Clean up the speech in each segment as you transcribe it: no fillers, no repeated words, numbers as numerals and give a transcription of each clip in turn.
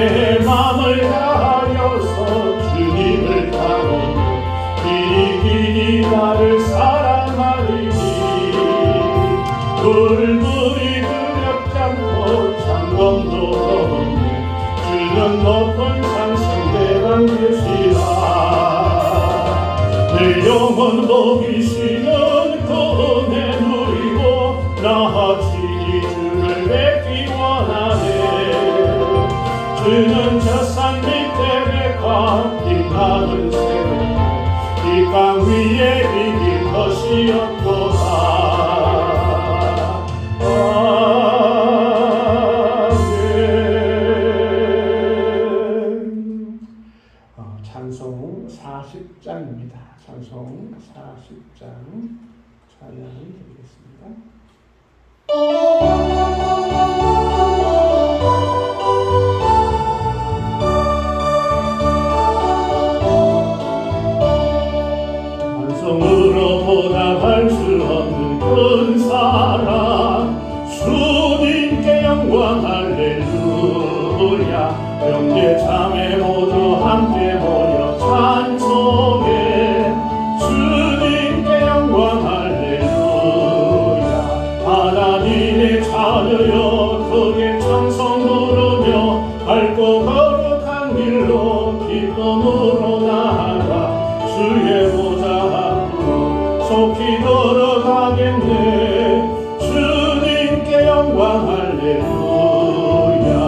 내 맘을 다하여서 주님을 따르며 길이 나를 사랑하리니 불불이 두렵지 않고 장검도 없네 주는 높은 산성대방 계시라 내 영혼 복이시는 그 은혜 누리고 나아지니 주를 뵙기 원하네 주는 저 산 밑에 백합 빛나는 새벽 이 땅 위에 이긴 것이었도다 찬송 40장입니다. 찬송 40장 찬양 드리겠습니다. 반성으로 보답할 수 없는 큰 사랑 주님께 영광 할렐루야 형제 자매 모두 함께 모여 찬송해 주님께 영광 할렐루야 하나님의 자녀여 크게 찬송 부르며 밝고 거룩한 길로 기쁨으로 나아가 주의 보좌 앞으로 속히 걸어가겠네 주님께 영광 할렐루야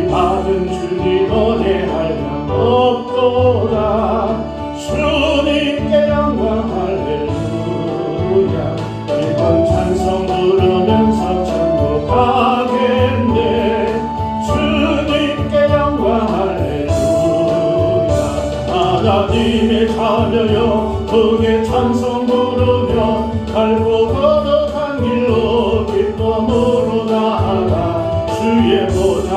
받은 주님 은혜 한량 없도다 주님께 영광 할렐루야 이번 찬송 부르면서 천국 가겠네 주님께 영광 할렐루야 하나님의 자녀여 크게 찬송 부르며 밝고 거룩한 길로 기쁨으로 나아가 주의 보좌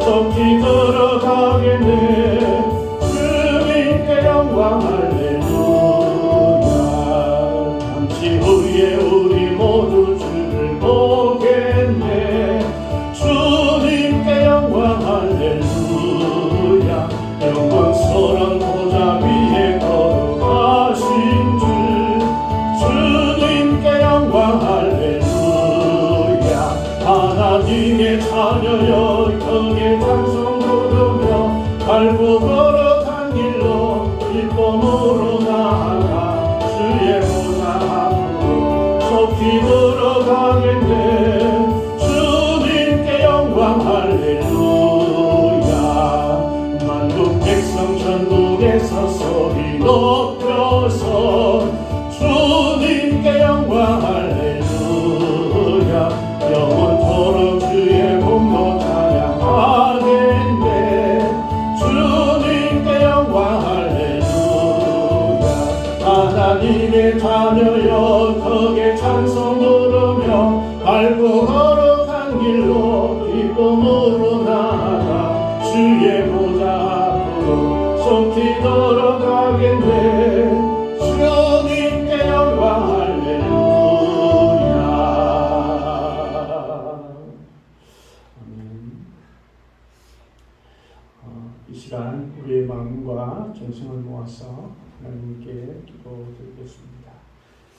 속히 들어가겠네 주님께 영광 할렐루야 잠시 후에 우리 모두 주를 보겠네 주님께 영광 할렐루야 영광스러운 보좌 위에 거룩하신 주 주님께 영광 할렐루야 하나님의 자녀여 크게 찬송 부르며 밝고 거룩한 길로 기쁨으로 나아가 주의 보좌 앞으로 속히 들어가겠네 주님께 영광 할렐루야 만국 백성 전국에서 소리 높여서 주님께 영광 할렐루야 영원토록 주의 공로 찬양하겠네 주님께 영광 할렐루야 하나님의 자녀여 크게 찬송 부르며 밝고 거룩한 길로 기쁨으로 나아가 주의 보좌 앞으로 속히 들어가겠네 주님께 영광 할렐루야 이 시간 우리의 마음과 정성을 모아서 하나님께 기도드리겠습니다.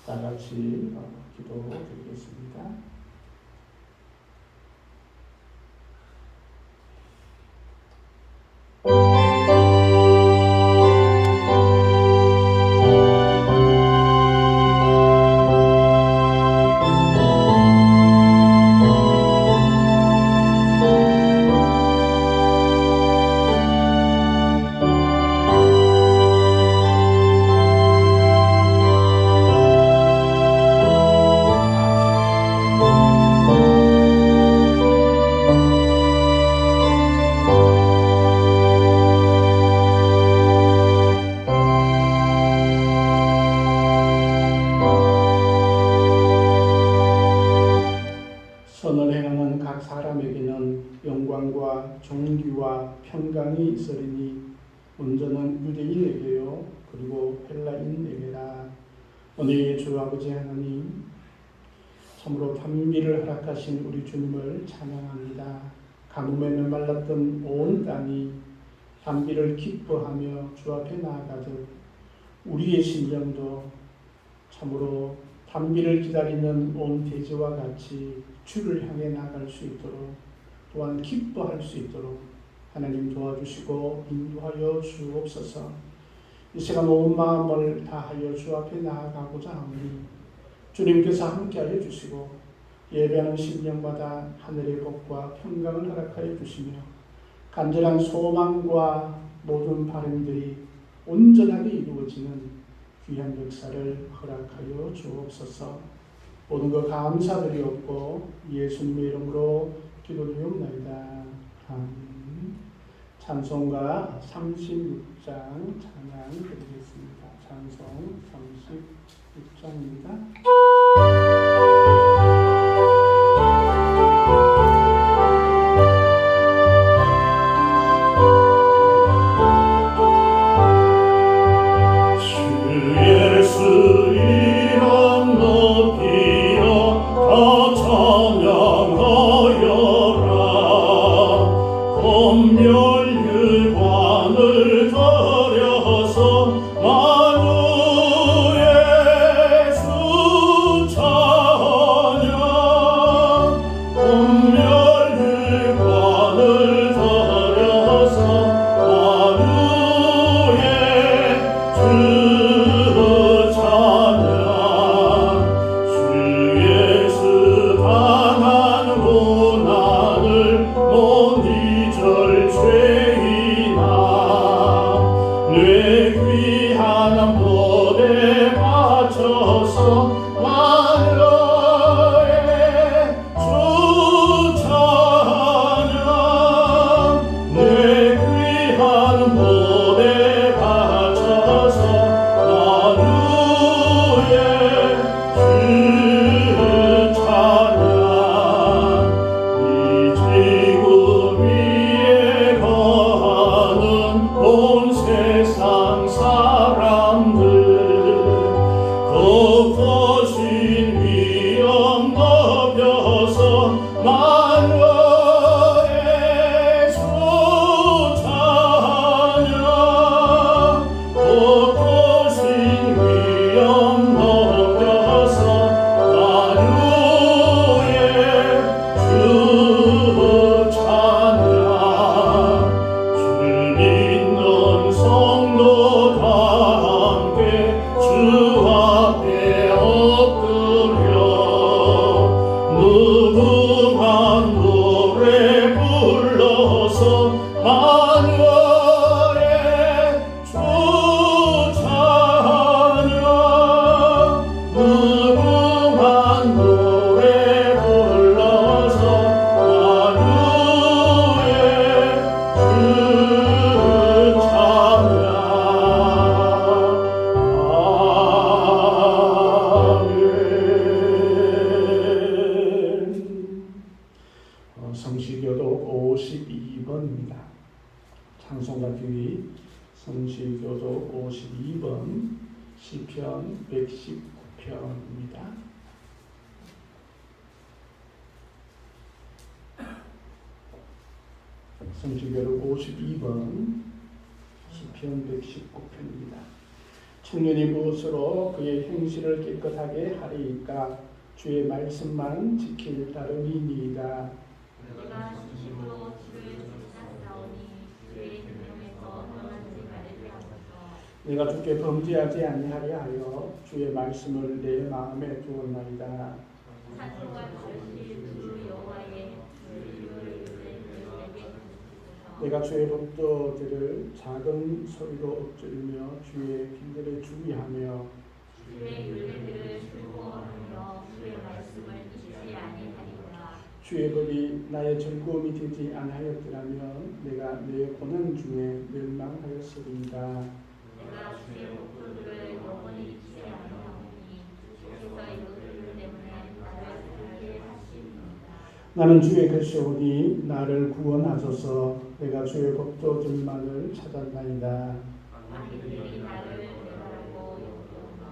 다 같이 기도드리겠습니다. 존귀와 평강이 있으리니 먼저는 유대인에게요 그리고 헬라인에게라. 오늘 주 아버지 하나님 참으로 단미를 허락하신 우리 주님을 찬양합니다. 가뭄에 메말랐던 온 땅이 단비를 기뻐하며 주 앞에 나아가듯 우리의 심령도 참으로 단비를 기다리는 온 대지와 같이 주를 향해 나갈 수 있도록 또한 기뻐할 수 있도록 하나님 도와주시고 인도하여 주옵소서. 이 시간 온 마음을 다하여 주 앞에 나아가고자 하오니 주님께서 함께하여 주시고 예배하는 심령마다 하늘의 복과 평강을 허락하여 주시며 간절한 소망과 모든 바람들이 온전하게 이루어지는 귀한 역사를 허락하여 주옵소서. 모든 것 감사드리옵고 예수님의 이름으로 기도드리옵나이다. 아멘. 찬송가 36장 찬양 드리겠습니다. 찬송 36장입니다. 성시교독 52번입니다. 찬송가 뒤 성시교독 52번 시편 119편입니다. 성시교독 52번 시편 119편입니다. 청년이 무엇으로 그의 행실을 깨끗하게 하리이까 주의 말씀만 지킬 따름이니이다. 내가 진심으로 주를 찾사오니 주의 계명에서 떠나지 말게 하소서. 내가 주께 범죄하지 아니하려 하여 주의 말씀을 내 마음에 두었나이다. 찬송과 절실 주 여호와의 주를 내게 주소서. 내가 주의 법도들을 작은 소리로 엎질며 주의 길들에 주의하며 주의 율례들을 즐거워하며 주의 말씀을 잊지 아니하리라. 주의 법이 나의 즐거움이 되지 아니하였더라면 내가 내 고난 중에 멸망하였으리이다. 내가 주의 법도들을 영원히 잊지 아니하오니 주께서 이것들 때문에 나를 살게 하시리이다. 나는 주의 것이오니 나를 구원하소서. 내가 주의 법도들만을 찾았나이다. 만민들이 나를 배반하고 욕하노라.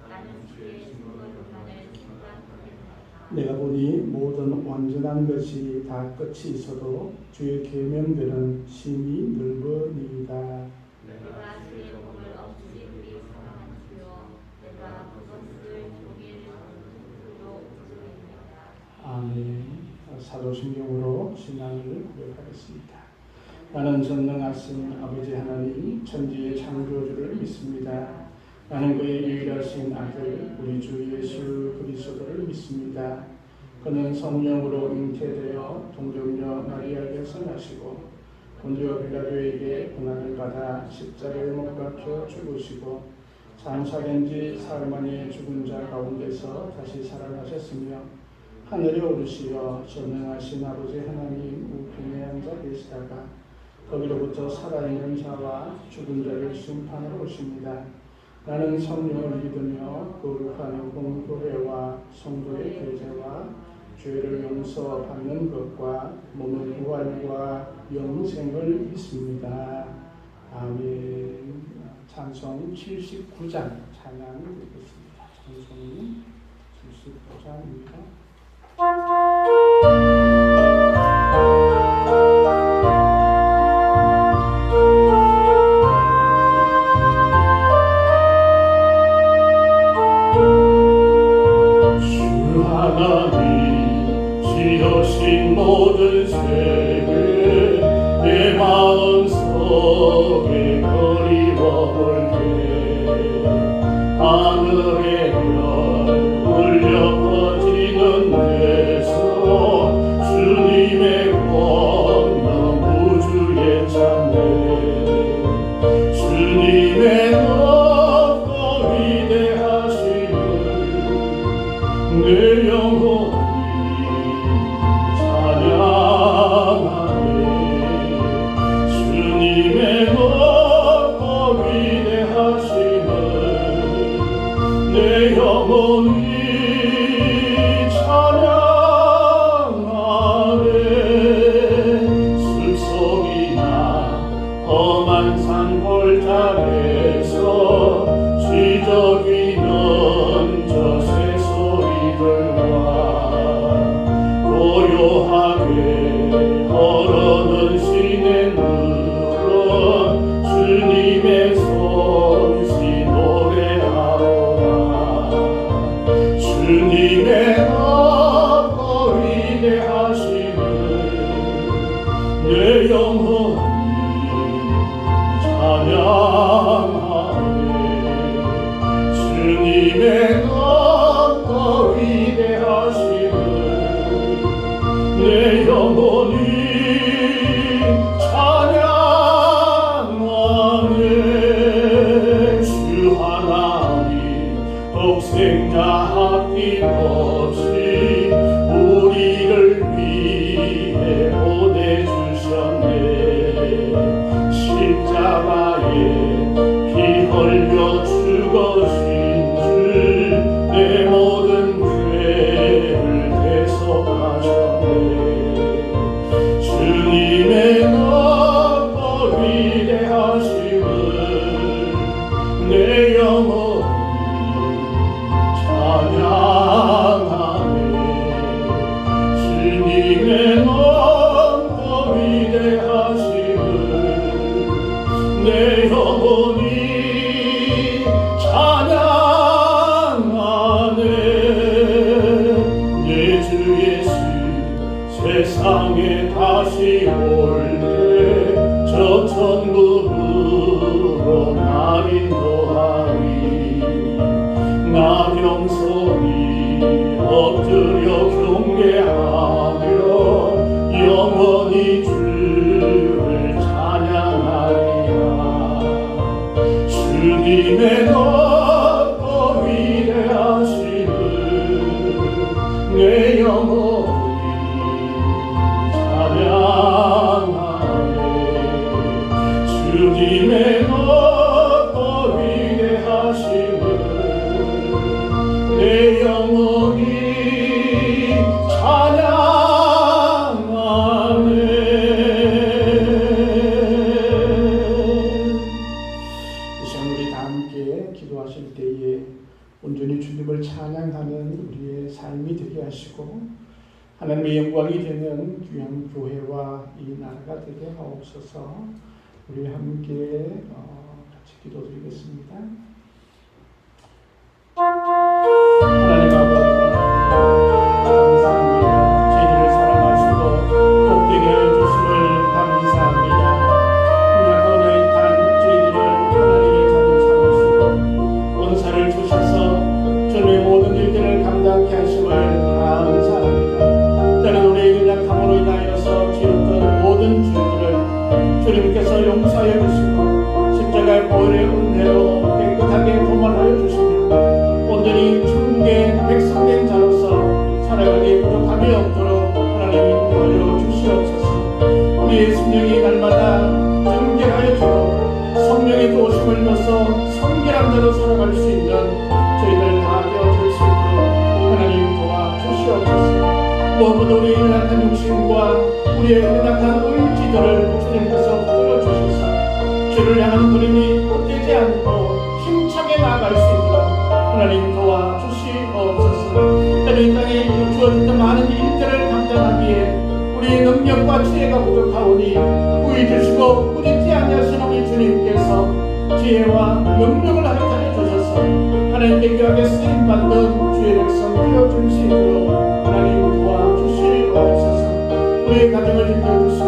나는 주의 증거들만을 생각하리이다. 내가 보니 모든 온전한 것이 다 끝이 있어도 주의 계명들은 심히 넓으니이다. 내가 주의 법을 없이 그리 사랑한 주여 내가 그것을 종일로 부르리이다. 아멘. 사도신경으로 신앙을 고백하겠습니다. 나는 전능하신 아버지 하나님 천지의 창조주를 믿습니다. 나는 그의 유일하신 아들 우리 주 예수 그리스도를 믿습니다. 그는 성령으로 잉태되어 동정녀 마리아에게서 나시고 본디오 빌라도에게 고난을 받아 십자가에 못 박혀 죽으시고 장사된 지 사흘 만에 죽은 자 가운데서 다시 살아나셨으며 하늘에 오르시어 전능하신 아버지 하나님 우편에 앉아 계시다가 거기로부터 살아있는 자와 죽은 자를 심판하러 오십니다. 나는 성령을 믿으며 거룩한 공교회와 성도의 교제와 죄를 용서받는 것과 몸의 부활과 영생을 믿습니다. 아멘. 찬송 79장 찬양 드리겠습니다. 찬송은 79장입니다. 지으신 모든 세계 내 마음속에 그리워볼 때 하늘의 별 울려 퍼지는 데서 주님의 권능 우주에 찬네 주님의 높고 위대하심을 내 영혼 주님의 높고 위대하심을 내 영혼이 찬양하네 숲속이나 험한 산골짜기에서 지저귀는 저 새소리들과 고요하게 흐르는 시냇물은 주님의 손씨 노래하오라 주님의 높고 위대하심을 내 영혼이 찬양하네 주님의 높고 위대하심을 내 영혼이 찬양하네 주 하나님 독생자 아낌없이 우리를 위해 보내주셨네 십자가에 피 흘려 죽으신 주 내 모든 죄를 대속하셨네 주님의 높고 위대하심을 내 영혼이 찬양하네 주님의 높고 위대하심을 내 영혼이 찬양하네 내 주 예수 세상에 다시 올 때 저 천국으로 날 인도하리 나 병성이 엎드려 경배하며 영원히 주를 찬양하리라 주님의 높고 위대하심을 내 영혼이 찬양하네 주님의 높고 위대하심을 내 영혼이 찬양하네 이 시간 우리 다 함께 기도하실 때에 온전히 주님을 찬양하는 우리의 삶이 되게 하시고 하나님의 영광이 되는 귀한 교회와 이 나라가 되게 하옵소서. 우리 함께 같이 기도드리겠습니다. 하나님 아버지, 감사합니다. 저희들을 사랑하시고 복되게 해주심을 감사합니다. 오늘 가운데 있는 저희들을 하나님의 자녀 삼으시고 원사를 주셔서 주님의 모든 일들을 감당케 하심을 감사합니다. 때는 우리의 연약함으로 인하여서 지었던 모든 죄들을 주님께서 용서하여 주시고 십자가의 보혈의 은혜로 깨끗하게 도말하여 주시며 온전히 주님의 백성된 자로서 살아가기에 부족함이 없도록 하나님 인도하여 주시옵소서. 우리의 심령이 날마다 정결하여 주고 성령의 도우심을 얻어서 성결한 자로 살아갈 수 있는 저희들 다 되어질 수 있도록 하나님 도와주시옵소서. 무엇보다 우리의 연약한 육신과 우리의 연약한 의지들을 주님께서 끌어주셔서 주를 향한 걸음이 헛되지 않고 힘차게 나아갈 수 있도록 하나님 도와주시옵소서. 때로 이 땅에 주어졌던 많은 일들을 감당하기에 우리의 능력과 지혜가 부족하오니 구해주시고 꾸짖지 아니하신 우리 주님께서 지혜와 능력을 하여 주셔서 하나님께 귀하게 쓰임받는 주의 백성 되어줄 수 있도록 하나님 도와주시옵소서. 우리의 가정을 지켜주시고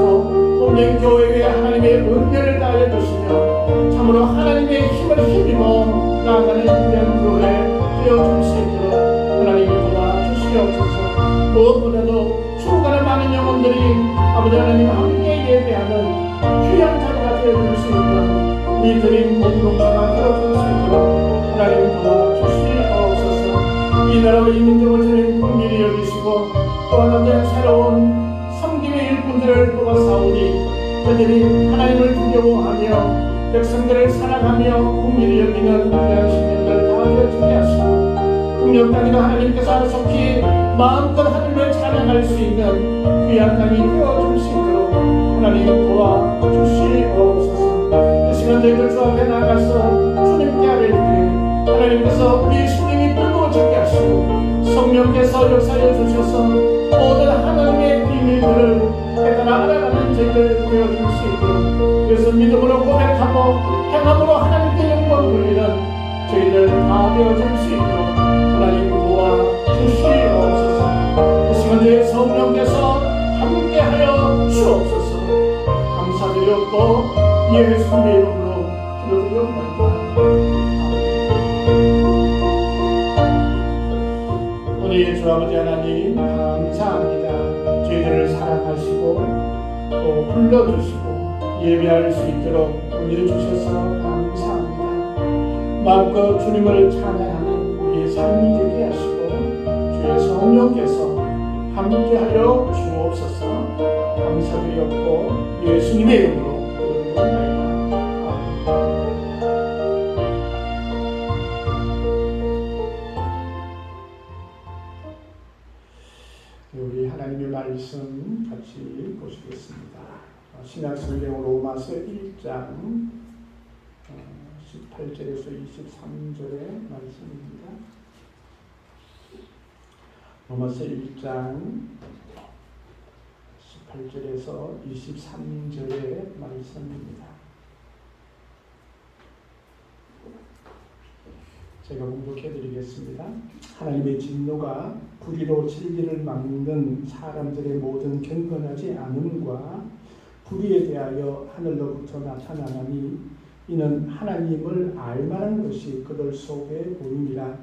본령 교회에 하나님의 은혜를 다하여 주시며 참으로 하나님의 힘을 힘입어 나아가는 귀한 교회 되어줄 수 있도록 하나님 도와주시옵소서. 무엇보다도 추가는 많은 영혼들이 아버지 하나님 함께 예배하는 귀한 자리가 되어줄 수 있는 우리 드림 공동체가 되어줄 수 있도록 하나님 도와주시옵소서. 이 나라와 이 민족을 주님 긍휼히 여기시고 또 하나님 새로운 섬김의 일꾼들을 뽑아사오니 그들이 하나님을 두려워하며 백성들을 사랑하며 긍휼히 여기는 귀한 시민들 다 되어지게 하시고 국력 땅에도 하나님께서 속히 마음껏 하나님을 찬양할 수 있는 귀한 땅이 되어줄 수 있도록 하나님 도와주시옵소서. 이 시간 저희들 주 앞에 나가서 주님께 아뢰기에 하나님께서 우리의 심령이 뜨거워지게 하시고 성령께서 역사해 주셔서 모든 하나님의 비밀들을 깨달아 알아가는 저희들 되어줄 수 있도록 그래서 믿음으로 고백하고 행함으로 하나님께 영광 돌리는 저희들 다 되어줄 수 있도록 하나님 도와주시옵소서. 이 시간 저희 성령께서 함께하여 주옵소서. 감사드렸고 예수님의 이름으로 기도드렸습니다. 우리 주 아버지 하나님 감사합니다. 저희들을 사랑하시고 또 불러주시고 예배할 수 있도록 은혜 주셔서 감사합니다. 마음껏 주님을 찬양하는 우리의 삶이 되게 하시고 주의 성령께서 함께하여 주옵소서. 감사드렸고 예수님의 이름으로 기도드립니다. 우리 하나님의 말씀 같이 보시겠습니다. 신약성경 로마서 1장 18절에서 23절의 말씀입니다. 로마서 1장 18절에서 23절의 말씀입니다. 제가 공독해 드리겠습니다. 하나님의 진노가 불의로 진리를 막는 사람들의 모든 경건하지 않음과 불의에 대하여 하늘로부터 나타나나니 이는 하나님을 알만한 것이 그들 속에 보임이라.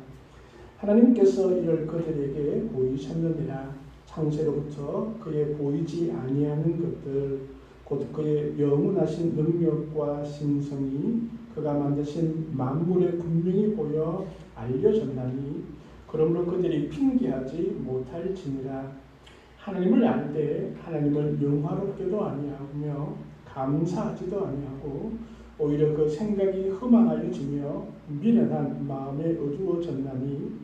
하나님께서 이를 그들에게 보이셨느니라. 창세로부터 그의 보이지 아니하는 것들 곧 그의 영원하신 능력과 신성이 그가 만드신 만물에 분명히 보여 알려졌나니 그러므로 그들이 핑계하지 못할지니라. 하나님을 알되 하나님을 영화롭게도 아니하며 감사하지도 아니하고 오히려 그 생각이 허망하여지며 미련한 마음에 어두워졌나니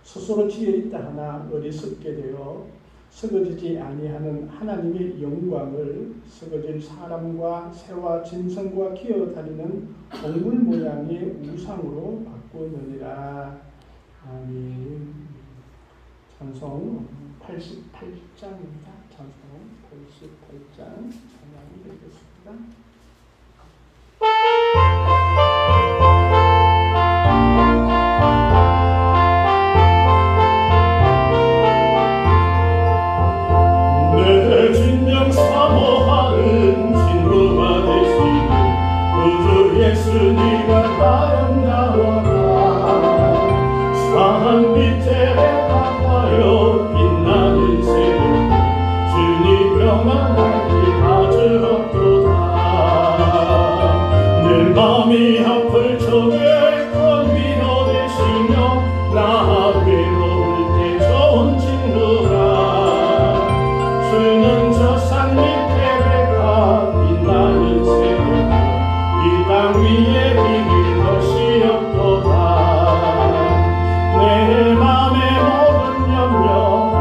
스스로 지혜 있다 하나 어리석게 되어 썩어지지 아니하는 하나님의 영광을 썩어질 사람과 새와 짐승과 기어다니는 동물 모양의 우상으로 바꾸느니라. 아멘. 찬송 88장입니다. 찬송 88장 찬양이 되겠습니다. 내 진정 사모하는 친구가 되시는 구주 예수님은 아름다워라. 산 밑에 가까여 빛나는 새벽 주님 평안하기 아주 없도다. 내 맘이 아플 적에 큰 위로 되시며 나 외로울 때 좋은 친구라. 주는 저 산 밑에 배가 빛나는 새벽 이 땅 위에 비길 것이 없도다. 내 맘의 모든 염려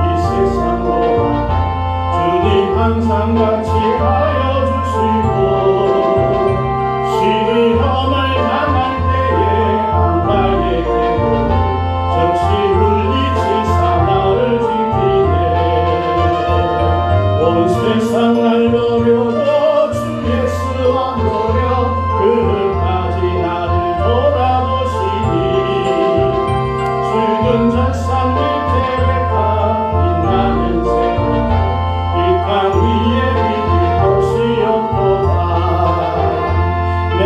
이 세상보다 주님 항상 같이 하여 주시고 시험을 당할 때에 악마의 괴로 즉시 물리치사 나를 지키네. 온 세상 날 노려도 주 예수와 노려 끝까지 나를 돌아보시니 주는 저 산 밑에 배가 빛나는 새벽 이 땅 위에 비길 것이 없도다. 내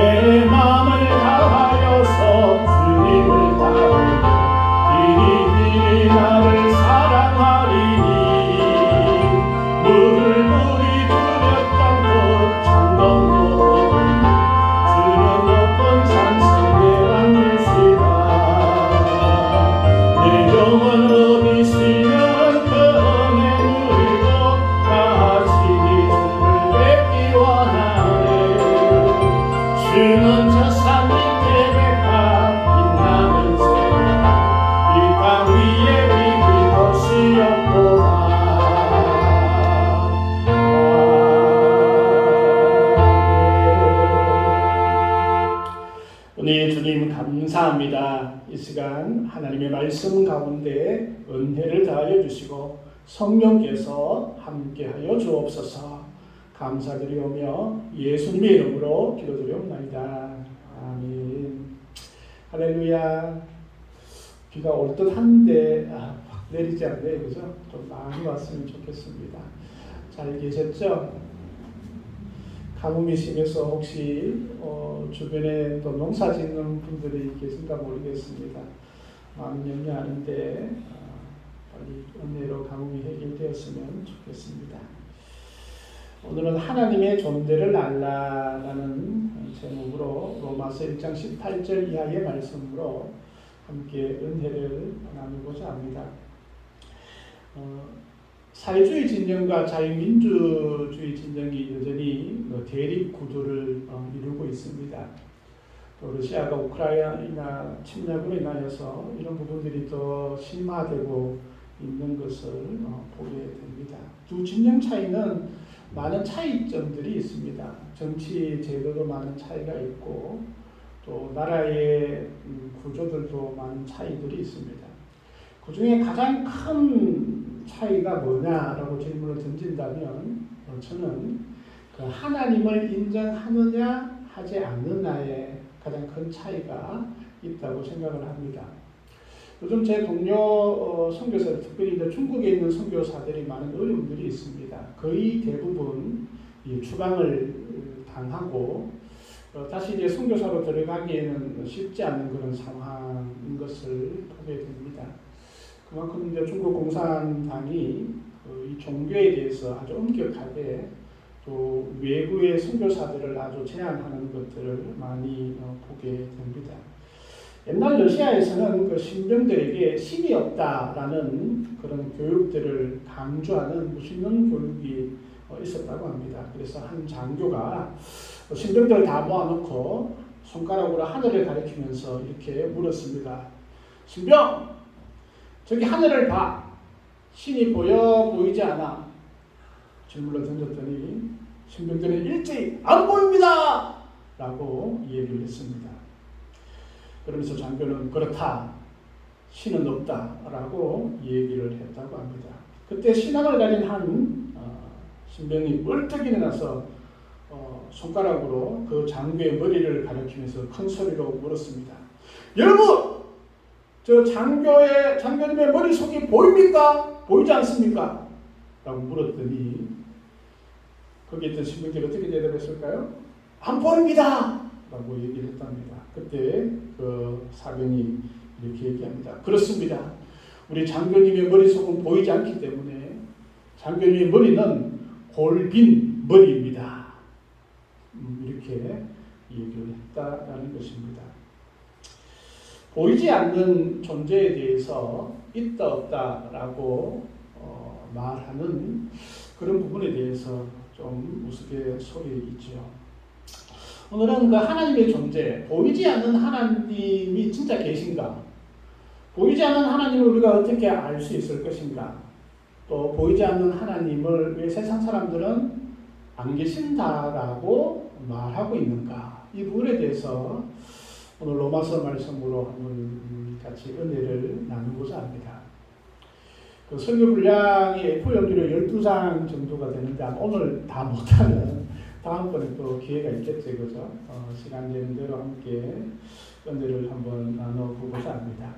맘을 다하여서 주님을 따르며 길이 나를 사랑하리니 물물이 두렵던 것 창건도 주는 높은 산성에 앉으시라. 내 영혼 어디시면 그 은혜 누리고 다시 주를 뵙기 원하네. 주는 저 산 밑에 배가 빛나는 새벽 이 땅 위에 비길 것이 없도다. 은혜의 주님 감사합니다. 이 시간 하나님의 말씀 가운데 은혜를 더하여 주시고 성령께서 함께하여 주옵소서. 감사드리오며 예수님의 이름으로 기도드리옵나이다. 아멘. 할렐루야. 비가 올 듯한데 확 내리지 않네, 그죠? 좀 많이 왔으면 좋겠습니다. 잘 계셨죠? 가뭄이 심해서 혹시 주변에 또 농사 짓는 분들이 계신가 모르겠습니다. 마음 염려하는데 빨리 은혜로 가뭄이 해결되었으면 좋겠습니다. 오늘은 하나님의 존재를 알라라는 제목으로 로마서 1장 18절 이하의 말씀으로 함께 은혜를 나누고자 합니다. 사회주의 진영과 자유민주주의 진영이 여전히 대립 구도를 이루고 있습니다. 또 러시아가 우크라이나 침략으로 인하여서 이런 부분들이 더 심화되고 있는 것을 보게 됩니다. 두 진영 차이는 많은 차이점들이 있습니다. 정치 제도도 많은 차이가 있고 또 나라의 구조들도 많은 차이들이 있습니다. 그 중에 가장 큰 차이가 뭐냐라고 질문을 던진다면 저는 그 하나님을 인정하느냐 하지 않느냐에 가장 큰 차이가 있다고 생각을 합니다. 요즘 제 동료 선교사들, 특별히 이제 중국에 있는 선교사들이 많은 어려움들이 있습니다. 거의 대부분 이 추방을 당하고 다시 이제 선교사로 들어가기에는 쉽지 않은 그런 상황인 것을 보게 됩니다. 그만큼 이제 중국 공산당이 이 종교에 대해서 아주 엄격하게 또 외국의 선교사들을 아주 제한하는 것들을 많이 보게 됩니다. 옛날 러시아에서는 그 신병들에게 신이 없다라는 그런 교육들을 강조하는 무신론 교육이 있었다고 합니다. 그래서 한 장교가 신병들을 다 모아놓고 손가락으로 하늘을 가리키면서 이렇게 물었습니다. 신병! 저기 하늘을 봐! 신이 보이지 않아? 질문을 던졌더니 신병들은 일제히 안 보입니다! 라고 얘기를 했습니다. 그러면서 장교는 그렇다. 신은 없다. 라고 얘기를 했다고 합니다. 그때 신앙을 가진 한 신병이 뻘떡 일어나서 손가락으로 그 장교의 머리를 가리키면서 큰 소리로 물었습니다. 여러분! 저 장교님의 머리속이 보입니까? 보이지 않습니까? 라고 물었더니 거기에 있던 신병들이 어떻게 대답했을까요? 안 보입니다! 라고 얘기를 했답니다. 그때 그 사병이 이렇게 얘기합니다. 그렇습니다. 우리 장교님의 머리속은 보이지 않기 때문에 장교님의 머리는 골빈 머리입니다. 이렇게 얘기를 했다라는 것입니다. 보이지 않는 존재에 대해서 있다 없다라고 말하는 그런 부분에 대해서 좀 우스갯소리 있죠. 오늘은 그 하나님의 존재, 보이지 않는 하나님이 진짜 계신가? 보이지 않는 하나님을 우리가 어떻게 알 수 있을 것인가? 또 보이지 않는 하나님을 왜 세상 사람들은 안 계신다라고 말하고 있는가? 이 부분에 대해서 오늘 로마서 말씀으로 한번 같이 은혜를 나누고자 합니다. 그 설교 분량이 A4 용지로 12장 정도가 되는데 오늘 다 못하는 다음번에 또 기회가 있겠죠, 그죠? 시간 되는 대로 함께 은혜를 한번 나눠보고자 합니다.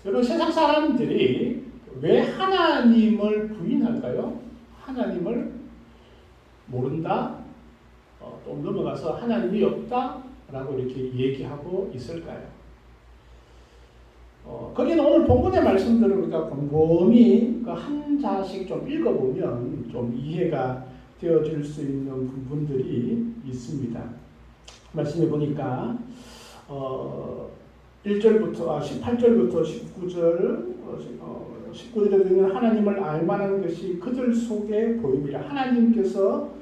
여러분, 세상 사람들이 왜 하나님을 부인할까요? 하나님을 모른다? 또 넘어가서 하나님이 없다? 라고 이렇게 얘기하고 있을까요? 거기는 오늘 본문의 말씀들을 우리가 곰곰이 한 자씩 좀 읽어보면 좀 이해가 되어질 수 있는 부분들이 있습니다. 말씀해 보니까 18절부터 19절에 보면 하나님을 알만한 것이 그들 속에 보임이라. 하나님께서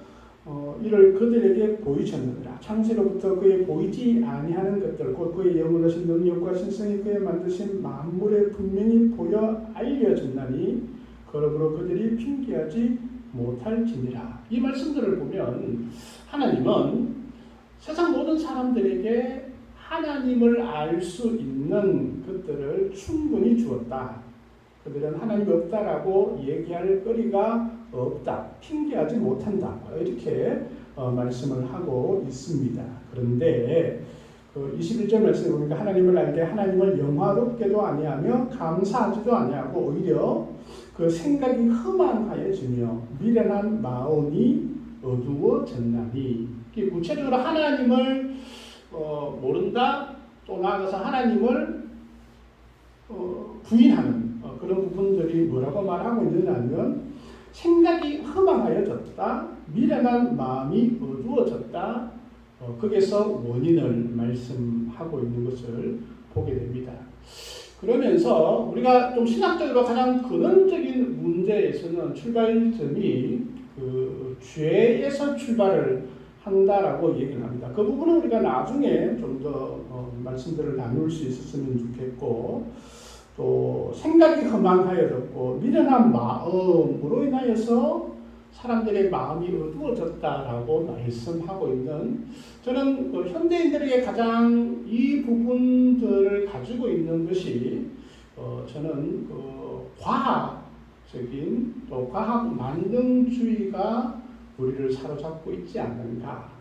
이를 그들에게 보이셨느니라. 창세로부터 그의 보이지 아니하는 것들 곧 그의 영원하신 능력과 신성이 그의 만드신 만물에 분명히 보여 알려졌나니 그러므로 그들이 핑계하지 못할지니라. 이 말씀들을 보면 하나님은 세상 모든 사람들에게 하나님을 알 수 있는 것들을 충분히 주었다. 그들은 하나님이 없다라고 얘기할 거리가 없다. 핑계하지 못한다. 이렇게 말씀을 하고 있습니다. 그런데 그 21절 말씀에 보니까 하나님을 알게 하나님을 영화롭게도 아니하며 감사하지도 아니하고 오히려 그 생각이 허망하여지며 미련한 마음이 어두워졌나니. 구체적으로 하나님을 모른다, 또 나아가서 하나님을 부인하는 그런 부분들이 뭐라고 말하고 있느냐면 생각이 허망하여졌다, 미련한 마음이 어두워졌다, 거기서 원인을 말씀하고 있는 것을 보게 됩니다. 그러면서 우리가 좀 신학적으로 가장 근원적인 문제에서는 출발점이 그 죄에서 출발을 한다라고 얘기를 합니다. 그 부분은 우리가 나중에 좀 더 말씀들을 나눌 수 있었으면 좋겠고, 또 생각이 허망하여졌고 미련한 마음으로 인하여서 사람들의 마음이 어두워졌다라고 말씀하고 있는, 저는 현대인들에게 가장 이 부분들을 가지고 있는 것이 저는 과학적인 또 과학 만능주의가 우리를 사로잡고 있지 않는가.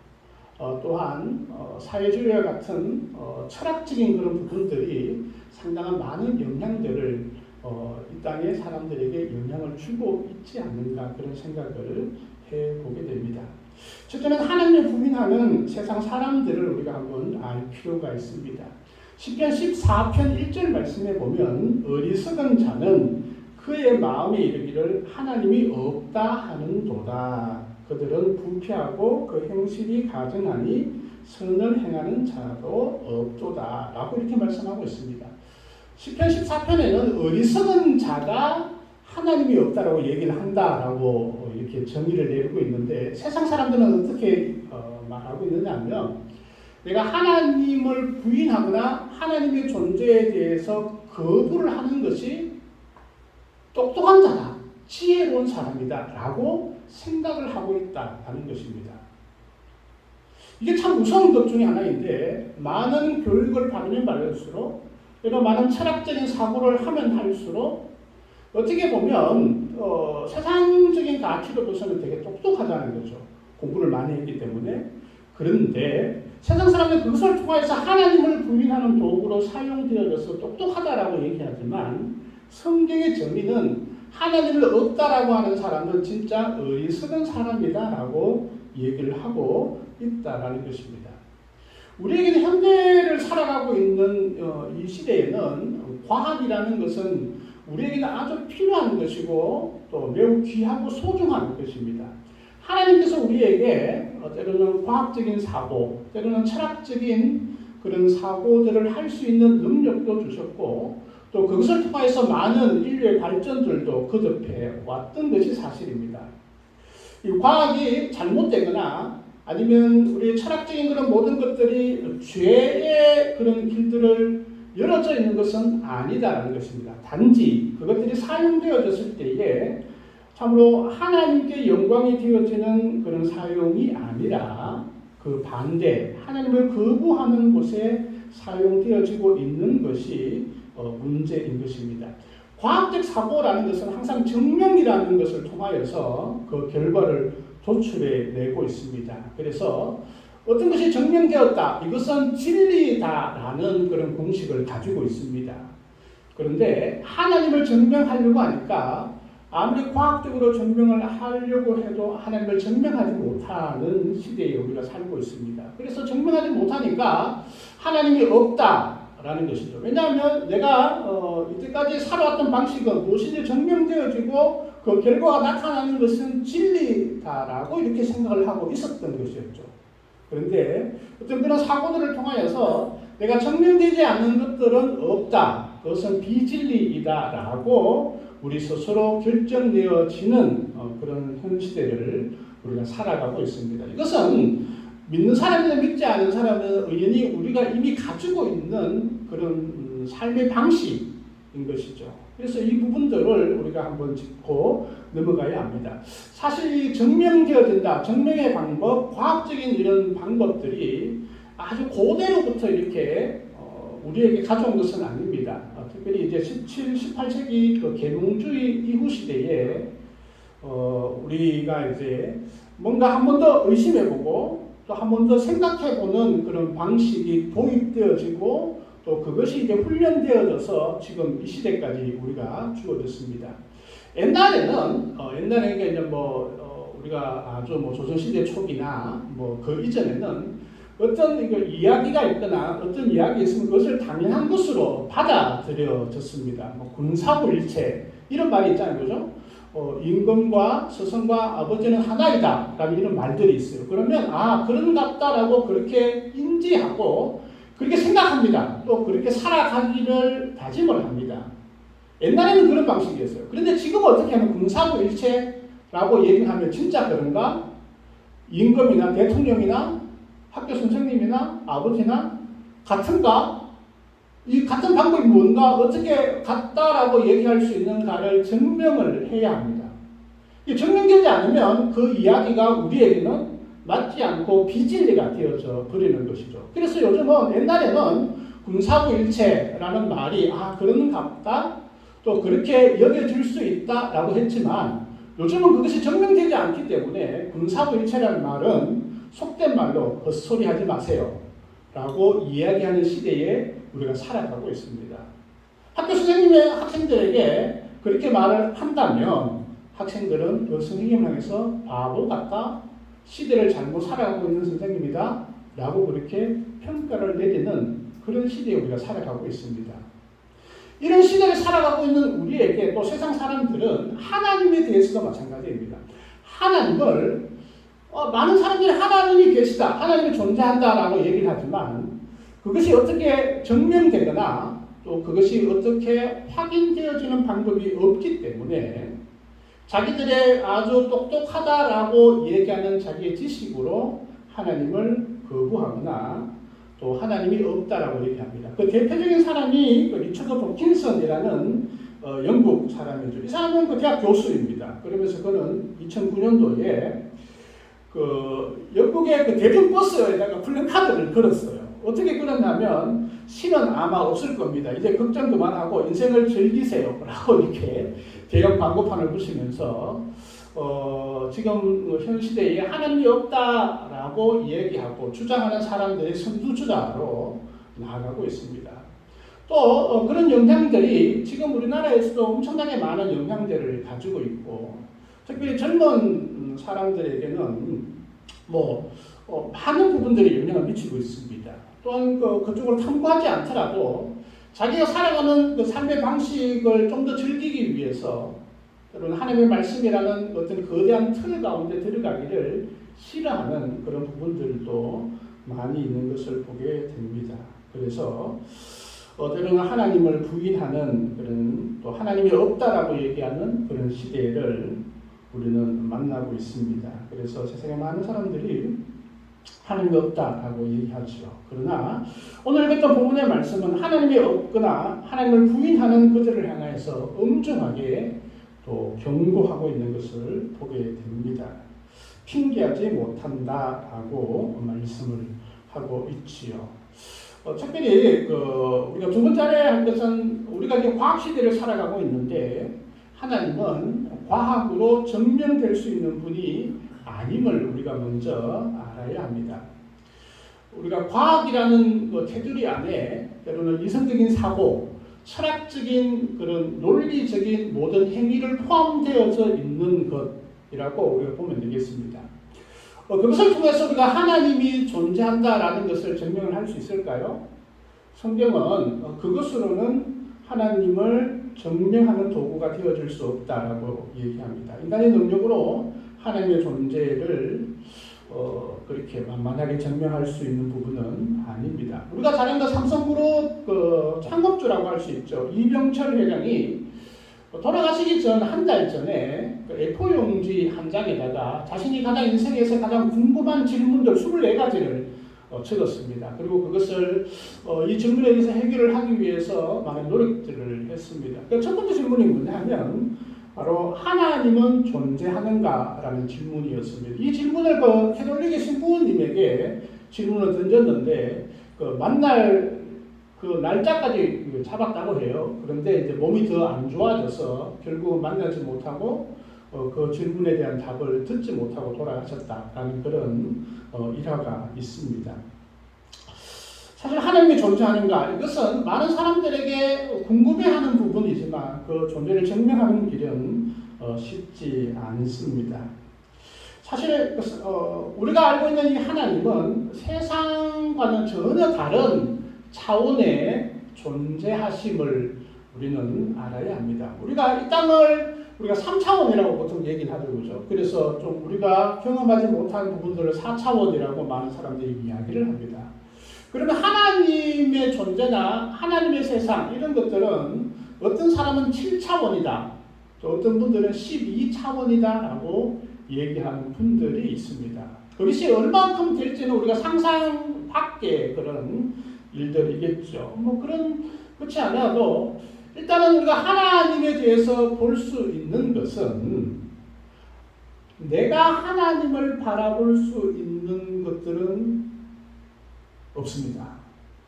또한 사회주의와 같은 철학적인 그런 부분들이 상당한 많은 영향들을 이 땅의 사람들에게 영향을 주고 있지 않는가, 그런 생각을 해보게 됩니다. 첫째는 하나님을 부인하는 세상 사람들을 우리가 한번 알 필요가 있습니다. 시편 14편 1절 말씀에 보면 어리석은 자는 그의 마음에 이르기를 하나님이 없다 하는도다. 그들은 부패하고 그 행실이 가증하니 선을 행하는 자도 없도다. 라고 이렇게 말씀하고 있습니다. 시편 14편에는 어리석은 자가 하나님이 없다라고 얘기를 한다라고 이렇게 정의를 내리고 있는데, 세상 사람들은 어떻게 말하고 있느냐면, 내가 하나님을 부인하거나 하나님의 존재에 대해서 거부를 하는 것이 똑똑한 자다, 지혜로운 사람이다 라고 생각을 하고 있다는 것입니다. 이게 참 무서운 것 중에 하나인데, 많은 교육을 받으면 받을수록, 그리고 많은 철학적인 사고를 하면 할수록 어떻게 보면 세상적인 가치로서는 되게 똑똑하다는 거죠. 공부를 많이 했기 때문에. 그런데 세상 사람들 그것을 통해서 하나님을 부인하는 도구로 사용되어져서 똑똑하다라고 얘기하지만 성경의 정의는 하나님을 없다라고 하는 사람은 진짜 어리석은 사람이다라고 얘기를 하고 있다라는 것입니다. 우리에게는 현대를 살아가고 있는 이 시대에는 과학이라는 것은 우리에게는 아주 필요한 것이고 또 매우 귀하고 소중한 것입니다. 하나님께서 우리에게 때로는 과학적인 사고, 때로는 철학적인 그런 사고들을 할 수 있는 능력도 주셨고 또 그것을 통해서 많은 인류의 발전들도 거듭해 왔던 것이 사실입니다. 이 과학이 잘못되거나 아니면 우리 철학적인 그런 모든 것들이 죄의 그런 길들을 열어져 있는 것은 아니다라는 것입니다. 단지 그것들이 사용되어졌을 때에 참으로 하나님께 영광이 되어지는 그런 사용이 아니라 그 반대 하나님을 거부하는 곳에 사용되어지고 있는 것이 문제인 것입니다. 과학적 사고라는 것은 항상 증명이라는 것을 통하여서 그 결과를 도출해내고 있습니다. 그래서 어떤 것이 증명되었다, 이것은 진리다라는 그런 공식을 가지고 있습니다. 그런데 하나님을 증명하려고 하니까 아무리 과학적으로 증명을 하려고 해도 하나님을 증명하지 못하는 시대에 우리가 살고 있습니다. 그래서 증명하지 못하니까 하나님이 없다라는 것이죠. 왜냐하면 내가 이때까지 살아왔던 방식은 무엇인지 증명되어지고 그 결과가 나타나는 것은 진리다라고 이렇게 생각을 하고 있었던 것이었죠. 그런데 어떤 그런 사고들을 통하여서 내가 증명되지 않는 것들은 없다, 그것은 비진리이다라고 우리 스스로 결정되어지는 그런 현 시대를 우리가 살아가고 있습니다. 이것은 믿는 사람이나 믿지 않은 사람은 의연히 우리가 이미 가지고 있는 그런 삶의 방식인 것이죠. 그래서 이 부분들을 우리가 한번 짚고 넘어가야 합니다. 사실 이 증명되어진다, 증명의 방법, 과학적인 이런 방법들이 아주 고대로부터 이렇게 우리에게 가져온 것은 아닙니다. 특별히 이제 17, 18세기 그 계몽주의 이후 시대에 우리가 이제 뭔가 한 번 더 의심해보고 또 한 번 더 생각해보는 그런 방식이 도입되어지고 또 그것이 이제 훈련되어져서 지금 이 시대까지 우리가 주어졌습니다. 옛날에는 이제 우리가 아주 조선시대 초기나 그 이전에는 어떤 이야기가 있거나 어떤 이야기 있으면 그것을 당연한 것으로 받아들여졌습니다. 군사불일체 이런 말이 있잖아요, 그죠? 임금과 서성과 아버지는 하나이다 라는 이런 말들이 있어요. 그러면 그런갑다라고 그렇게 인지하고 그렇게 생각합니다. 또 그렇게 살아가기를 다짐을 합니다. 옛날에는 그런 방식이었어요. 그런데 지금 어떻게 하면 군사불일체라고 얘기하면 진짜 그런가? 임금이나 대통령이나 학교 선생님이나 아버지나 같은가? 이 같은 방법이 뭔가? 어떻게 같다라고 얘기할 수 있는가를 증명을 해야 합니다. 이 증명되지 않으면 그 이야기가 우리에게는 맞지 않고 비진리가 되어져 버리는 것이죠. 그래서 요즘은 옛날에는 군사불일체라는 말이 그런갑다, 또 그렇게 여겨질 수 있다라고 했지만 요즘은 그것이 증명되지 않기 때문에 군사불일체라는 말은 속된 말로 헛소리 하지 마세요 라고 이야기하는 시대에 우리가 살아가고 있습니다. 학교 선생님의 학생들에게 그렇게 말을 한다면 학생들은 그 선생님을 향해서 바보 같다, 시대를 잘못 살아가고 있는 선생님이다 라고 그렇게 평가를 내리는 그런 시대에 우리가 살아가고 있습니다. 이런 시대를 살아가고 있는 우리에게 또 세상 사람들은 하나님에 대해서도 마찬가지입니다. 하나님을 많은 사람들이 하나님이 계시다, 하나님이 존재한다라고 얘기를 하지만 그것이 어떻게 증명되거나 또 그것이 어떻게 확인되어지는 방법이 없기 때문에 자기들의 아주 똑똑하다라고 얘기하는 자기의 지식으로 하나님을 거부하거나 또 하나님이 없다라고 얘기합니다. 그 대표적인 사람이 리처드 도킨슨이라는 영국 사람이죠. 이 사람은 그 대학 교수입니다. 그러면서 그는 2009년도에 그 영국의 그 대중버스에다가 플래카드를 걸었어요. 어떻게 그러냐면 신은 아마 없을 겁니다. 이제 걱정 그만하고 인생을 즐기세요 라고 이렇게 대형 광고판을 부시면서 지금 현 시대에 하나님이 없다라고 얘기하고 주장하는 사람들의 선두주자로 나아가고 있습니다. 또 그런 영향들이 지금 우리나라에서도 엄청나게 많은 영향들을 가지고 있고, 특별히 젊은 사람들에게는 많은 부분들이 영향을 미치고 있습니다. 또한 그쪽을 탐구하지 않더라도 자기가 살아가는 그 삶의 방식을 좀 더 즐기기 위해서 때로는 하나님의 말씀이라는 어떤 거대한 틀 가운데 들어가기를 싫어하는 그런 부분들도 많이 있는 것을 보게 됩니다. 그래서 때로는 하나님을 부인하는 그런, 또 하나님이 없다라고 얘기하는 그런 시대를 우리는 만나고 있습니다. 그래서 세상에 많은 사람들이 하나님이 없다라고 얘기하죠. 그러나 오늘 읽었던 본문의 말씀은 하나님이 없거나 하나님을 부인하는 그들을 향해서 엄중하게 또 경고하고 있는 것을 보게 됩니다. 핑계하지 못한다라고 말씀을 하고 있지요. 특별히 우리가 두 번째 할 것은 우리가 이제 과학 시대를 살아가고 있는데 하나님은 과학으로 증명될 수 있는 분이 아님을 우리가 먼저 알아야 합니다. 우리가 과학이라는 테두리 안에 때로는 이성적인 사고, 철학적인 그런 논리적인 모든 행위를 포함되어져 있는 것이라고 우리가 보면 되겠습니다. 그것을 통해서 우리가 하나님이 존재한다라는 것을 증명을 할 수 있을까요? 성경은 그것으로는 하나님을 증명하는 도구가 되어줄 수 없다라고 얘기합니다. 인간의 능력으로 하나님의 존재를 그렇게 만만하게 증명할 수 있는 부분은 아닙니다. 우리가 잘 아는 삼성그룹 창업주라고 할 수 있죠. 이병철 회장이 돌아가시기 전 한 달 전에 A4 용지 한 장에다가 자신이 가장 인생에서 가장 궁금한 질문들 24가지를 적었습니다. 그리고 그것을 이 질문에 대해서 해결을 하기 위해서 많은 노력들을 했습니다. 첫 번째 질문이 뭐냐면 바로 하나님은 존재하는가라는 질문이었습니다. 이 질문을 캐톨릭의 신부님에게 질문을 던졌는데 만날 그 날짜까지 잡았다고 해요. 그런데 이제 몸이 더 안 좋아져서 결국은 만나지 못하고 그 질문에 대한 답을 듣지 못하고 돌아가셨다라는 그런 일화가 있습니다. 사실 하나님이 존재하는가, 이것은 많은 사람들에게 궁금해하는 부분이지만 그 존재를 증명하는 길은 쉽지 않습니다. 사실 우리가 알고 있는 이 하나님은 세상과는 전혀 다른 차원의 존재하심을 우리는 알아야 합니다. 우리가 이 땅을 우리가 3차원이라고 보통 얘기를 하죠, 그죠? 그래서 좀 우리가 경험하지 못한 부분들을 4차원이라고 많은 사람들이 이야기를 합니다. 그러면 하나님의 존재나 하나님의 세상 이런 것들은 어떤 사람은 7차원이다, 또 어떤 분들은 12차원이다라고 얘기하는 분들이 있습니다. 그것이 얼만큼 될지는 우리가 상상 밖의 그런 일들이겠죠. 그렇지 않아도 일단은 우리가 하나님에 대해서 볼 수 있는 것은 내가 하나님을 바라볼 수 있는 것들은 없습니다.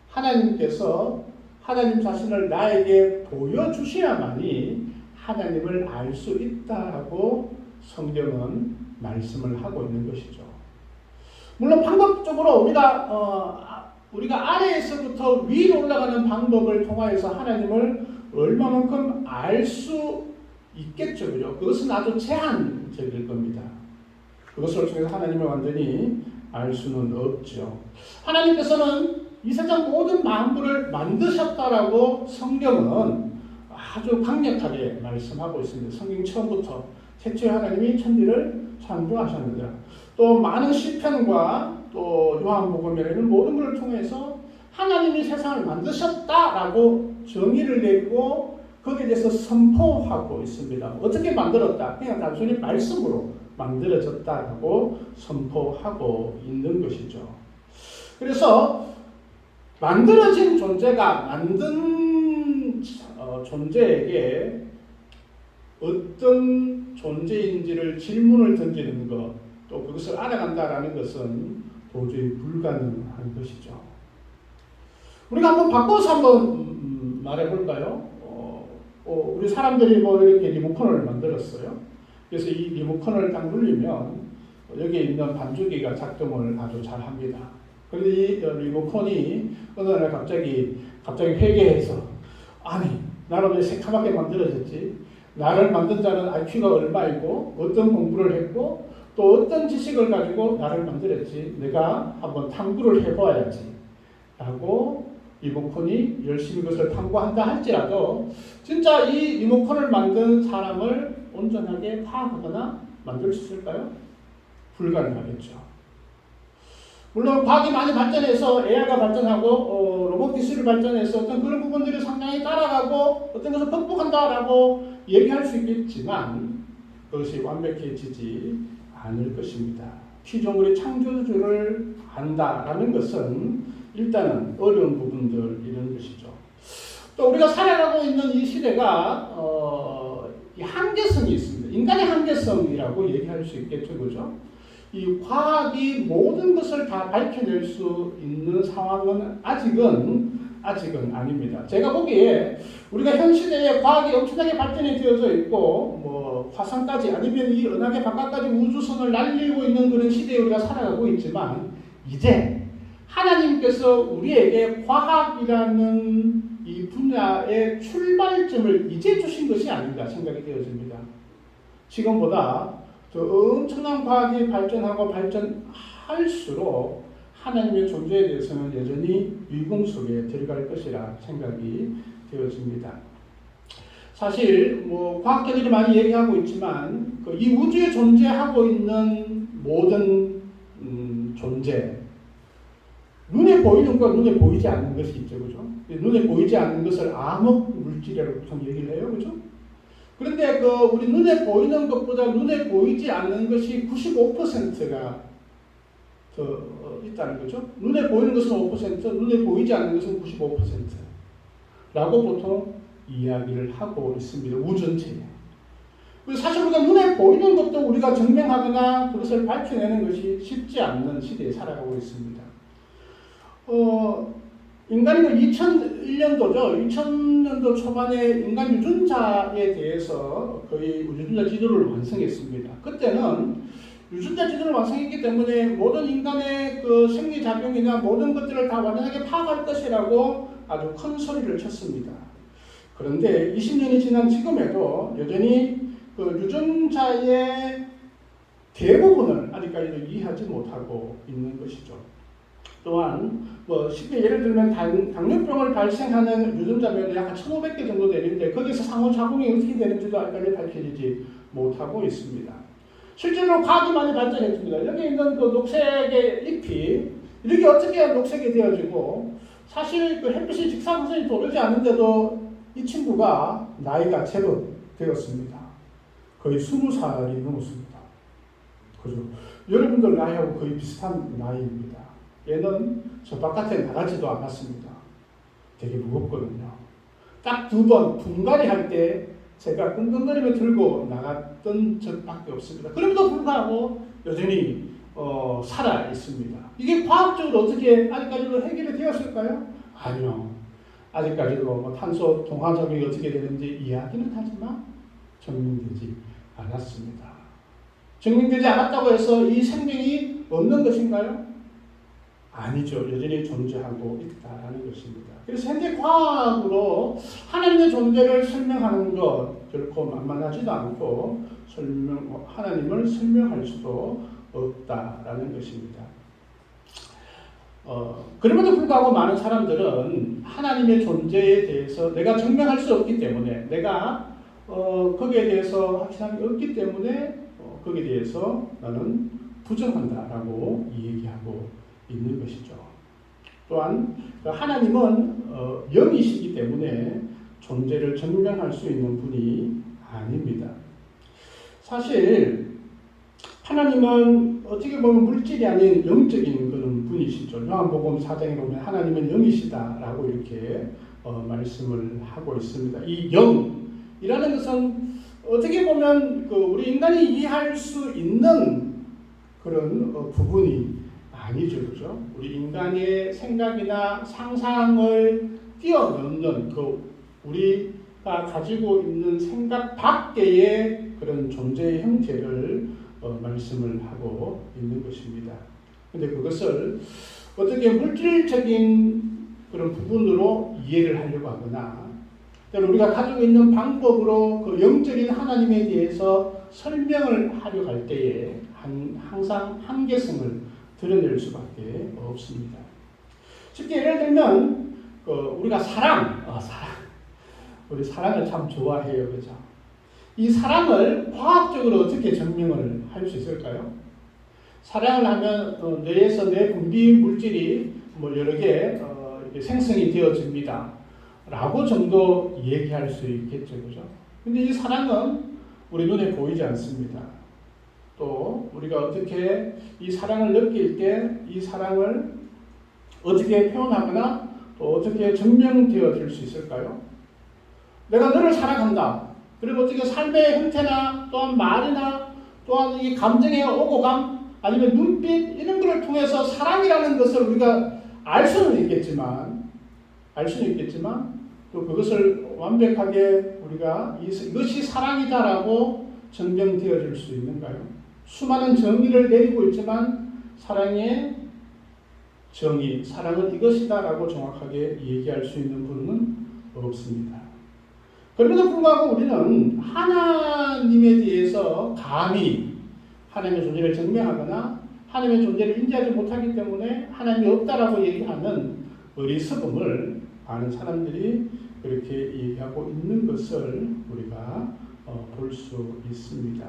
하나님께서 하나님 자신을 나에게 보여주셔야만이 하나님을 알 수 있다라고 성경은 말씀을 하고 있는 것이죠. 물론 방법적으로 우리가 아래에서부터 위로 올라가는 방법을 통하여서 하나님을 얼마만큼 알 수 있겠죠. 그죠? 그것은 아주 제한적일 겁니다. 그것을 통해서 하나님을 완전히 알 수는 없죠. 하나님께서는 이 세상 모든 만물을 만드셨다라고 성경은 아주 강력하게 말씀하고 있습니다. 성경 처음부터 태초에 하나님이 천지를 창조하셨느니라. 또 많은 시편과 또 요한복음이라는 모든 것을 통해서 하나님이 세상을 만드셨다라고 정의를 내리고 거기에 대해서 선포하고 있습니다. 어떻게 만들었다? 그냥 단순히 말씀으로 만들어졌다라고 선포하고 있는 것이죠. 그래서 만들어진 존재가 만든 존재에게 어떤 존재인지를 질문을 던지는 것, 또 그것을 알아간다라는 것은 도저히 불가능한 것이죠. 우리가 한번 바꿔서 한번 말해볼까요? 우리 사람들이 뭐 이렇게 리모컨을 만들었어요. 그래서 이 리모컨을 딱 눌리면 여기에 있는 반주기가 작동을 아주 잘 합니다. 그런데 이 리모컨이 어느 날 갑자기 회개해서, 아니 나는 왜 새카맣게 만들어졌지? 나를 만든 자는 IQ가 얼마이고 어떤 공부를 했고 또 어떤 지식을 가지고 나를 만들었지? 내가 한번 탐구를 해봐야지 라고 리모컨이 열심히 그것을 탐구한다 할지라도 진짜 이 리모컨을 만든 사람을 온전하게 파악하거나 만들 수 있을까요? 불가능하겠죠. 물론 과학이 많이 발전해서 AI가 발전하고 로봇 기술이 발전해서 어떤 그런 부분들이 상당히 따라가고 어떤 것을 극복한다라고 얘기할 수 있겠지만 그것이 완벽해지지 않을 것입니다. 피조물의 창조주를 안다라는 것은 일단은 어려운 부분들이라는 것이죠. 또 우리가 살아가고 있는 이 시대가 한계성이 있습니다. 인간의 한계성이라고 얘기할 수 있겠죠, 그죠? 이 과학이 모든 것을 다 밝혀낼 수 있는 상황은 아직은 아닙니다. 제가 보기에 우리가 현 시대에 과학이 엄청나게 발전이 되어져 있고 뭐 화성까지 아니면 이 은하계 바깥까지 우주선을 날리고 있는 그런 시대에 우리가 살아가고 있지만 이제 하나님께서 우리에게 과학이라는 이 분야의 출발점을 이제 주신 것이 아닌가 생각이 되어집니다. 지금보다 더 엄청난 과학이 발전하고 발전할수록 하나님의 존재에 대해서는 여전히 위궁 속에 들어갈 것이라 생각이 되어집니다. 사실 뭐 과학자들이 많이 얘기하고 있지만 이 우주에 존재하고 있는 모든 존재, 눈에 보이는 것, 눈에 보이지 않는 것이 있죠, 그죠? 눈에 보이지 않는 것을 암흑 물질이라고 보통 얘기를 해요, 그죠? 그런데 우리 눈에 보이는 것보다 눈에 보이지 않는 것이 95%가 더 있다는 거죠. 눈에 보이는 것은 5%, 눈에 보이지 않는 것은 95%라고 보통 이야기를 하고 있습니다. 우주 전체에. 사실 우리가 눈에 보이는 것도 우리가 증명하거나 그것을 밝혀내는 것이 쉽지 않는 시대에 살아가고 있습니다. 인간이 2001년도죠. 2000년도 초반에 인간 유전자에 대해서 거의 유전자 지도를 완성했습니다. 그때는 유전자 지도를 완성했기 때문에 모든 인간의 그 생리작용이나 모든 것들을 다 완전하게 파악할 것이라고 아주 큰 소리를 쳤습니다. 그런데 20년이 지난 지금에도 여전히 그 유전자의 대부분을 아직까지도 이해하지 못하고 있는 것이죠. 또한 뭐 쉽게 예를 들면 당뇨병을 발생하는 유전자별이 약 1,500개 정도 되는데 거기서 상호작용이 어떻게 되는지도 아직까지 밝혀지지 못하고 있습니다. 실제로 과학이 많이 발전했습니다. 여기 있는 그 녹색의 잎이 이렇게 어떻게 녹색이 되어지고 사실 그 햇빛이 직사광선이 도르지 않는데도 이 친구가 나이가 제법 되었습니다. 거의 20살이 넘었습니다. 그죠? 여러분들 나이하고 거의 비슷한 나이입니다. 얘는 저 바깥에 나가지도 않았습니다. 되게 무겁거든요. 딱 2번 분갈이 할 때 제가 끙끙거리며 들고 나갔던 적밖에 없습니다. 그럼에도 불구하고 여전히 살아 있습니다. 이게 과학적으로 어떻게 아직까지도 해결이 되었을까요? 아니요. 아직까지도 뭐 탄소 동화작용이 어떻게 되는지 이야기는 하지만 증명되지 않았습니다. 증명되지 않았다고 해서 이 생명이 없는 것인가요? 아니죠. 여전히 존재하고 있다는 것입니다. 그래서 현재 과학으로 하나님의 존재를 설명하는 것 결코 만만하지도 않고 하나님을 설명할 수도 없다라는 것입니다. 그럼에도 불구하고 많은 사람들은 하나님의 존재에 대해서 내가 증명할 수 없기 때문에 내가 거기에 대해서 확신함이 없기 때문에 거기에 대해서 나는 부정한다라고 얘기하고 있는 것이죠. 또한 하나님은 영이시기 때문에 존재를 증명할 수 있는 분이 아닙니다. 사실 하나님은 어떻게 보면 물질이 아닌 영적인 그런 분이시죠. 요한복음 4장에 보면 하나님은 영이시다라고 이렇게 말씀을 하고 있습니다. 이 영이라는 것은 어떻게 보면 우리 인간이 이해할 수 있는 그런 부분이 아니죠, 그죠? 우리 인간의 생각이나 상상을 뛰어넘는 우리가 가지고 있는 생각 밖의 그런 존재의 형태를 말씀을 하고 있는 것입니다. 근데 그것을 어떻게 물질적인 그런 부분으로 이해를 하려고 하거나, 우리가 가지고 있는 방법으로 그 영적인 하나님에 대해서 설명을 하려고 할 때에 항상 한계성을 드러낼 수밖에 없습니다. 쉽게 예를 들면 우리가 사랑, 우리 사랑을 참 좋아해요, 그죠? 이 사랑을 과학적으로 어떻게 증명을 할 수 있을까요? 사랑을 하면 뇌에서 뇌 분비 물질이 여러 개 생성이 되어집니다. 라고 정도 얘기할 수 있겠죠, 그죠? 근데 이 사랑은 우리 눈에 보이지 않습니다. 또 우리가 어떻게 이 사랑을 느낄 때 이 사랑을 어떻게 표현하거나 또 어떻게 증명되어질 수 있을까요? 내가 너를 사랑한다. 그리고 어떻게 삶의 형태나 또한 말이나 또한 이 감정의 오고감 아니면 눈빛 이런 것을 통해서 사랑이라는 것을 우리가 알 수는 있겠지만 또 그것을 완벽하게 우리가 이것이 사랑이다라고 증명되어질 수 있는가요? 수많은 정의를 내리고 있지만 사랑의 정의, 사랑은 이것이다라고 정확하게 얘기할 수 있는 분은 없습니다. 그럼에도 불구하고 우리는 하나님에 대해서 감히 하나님의 존재를 증명하거나 하나님의 존재를 인지하지 못하기 때문에 하나님이 없다라고 얘기하는 어리석음을 많은 사람들이 그렇게 얘기하고 있는 것을 우리가 볼 수 있습니다.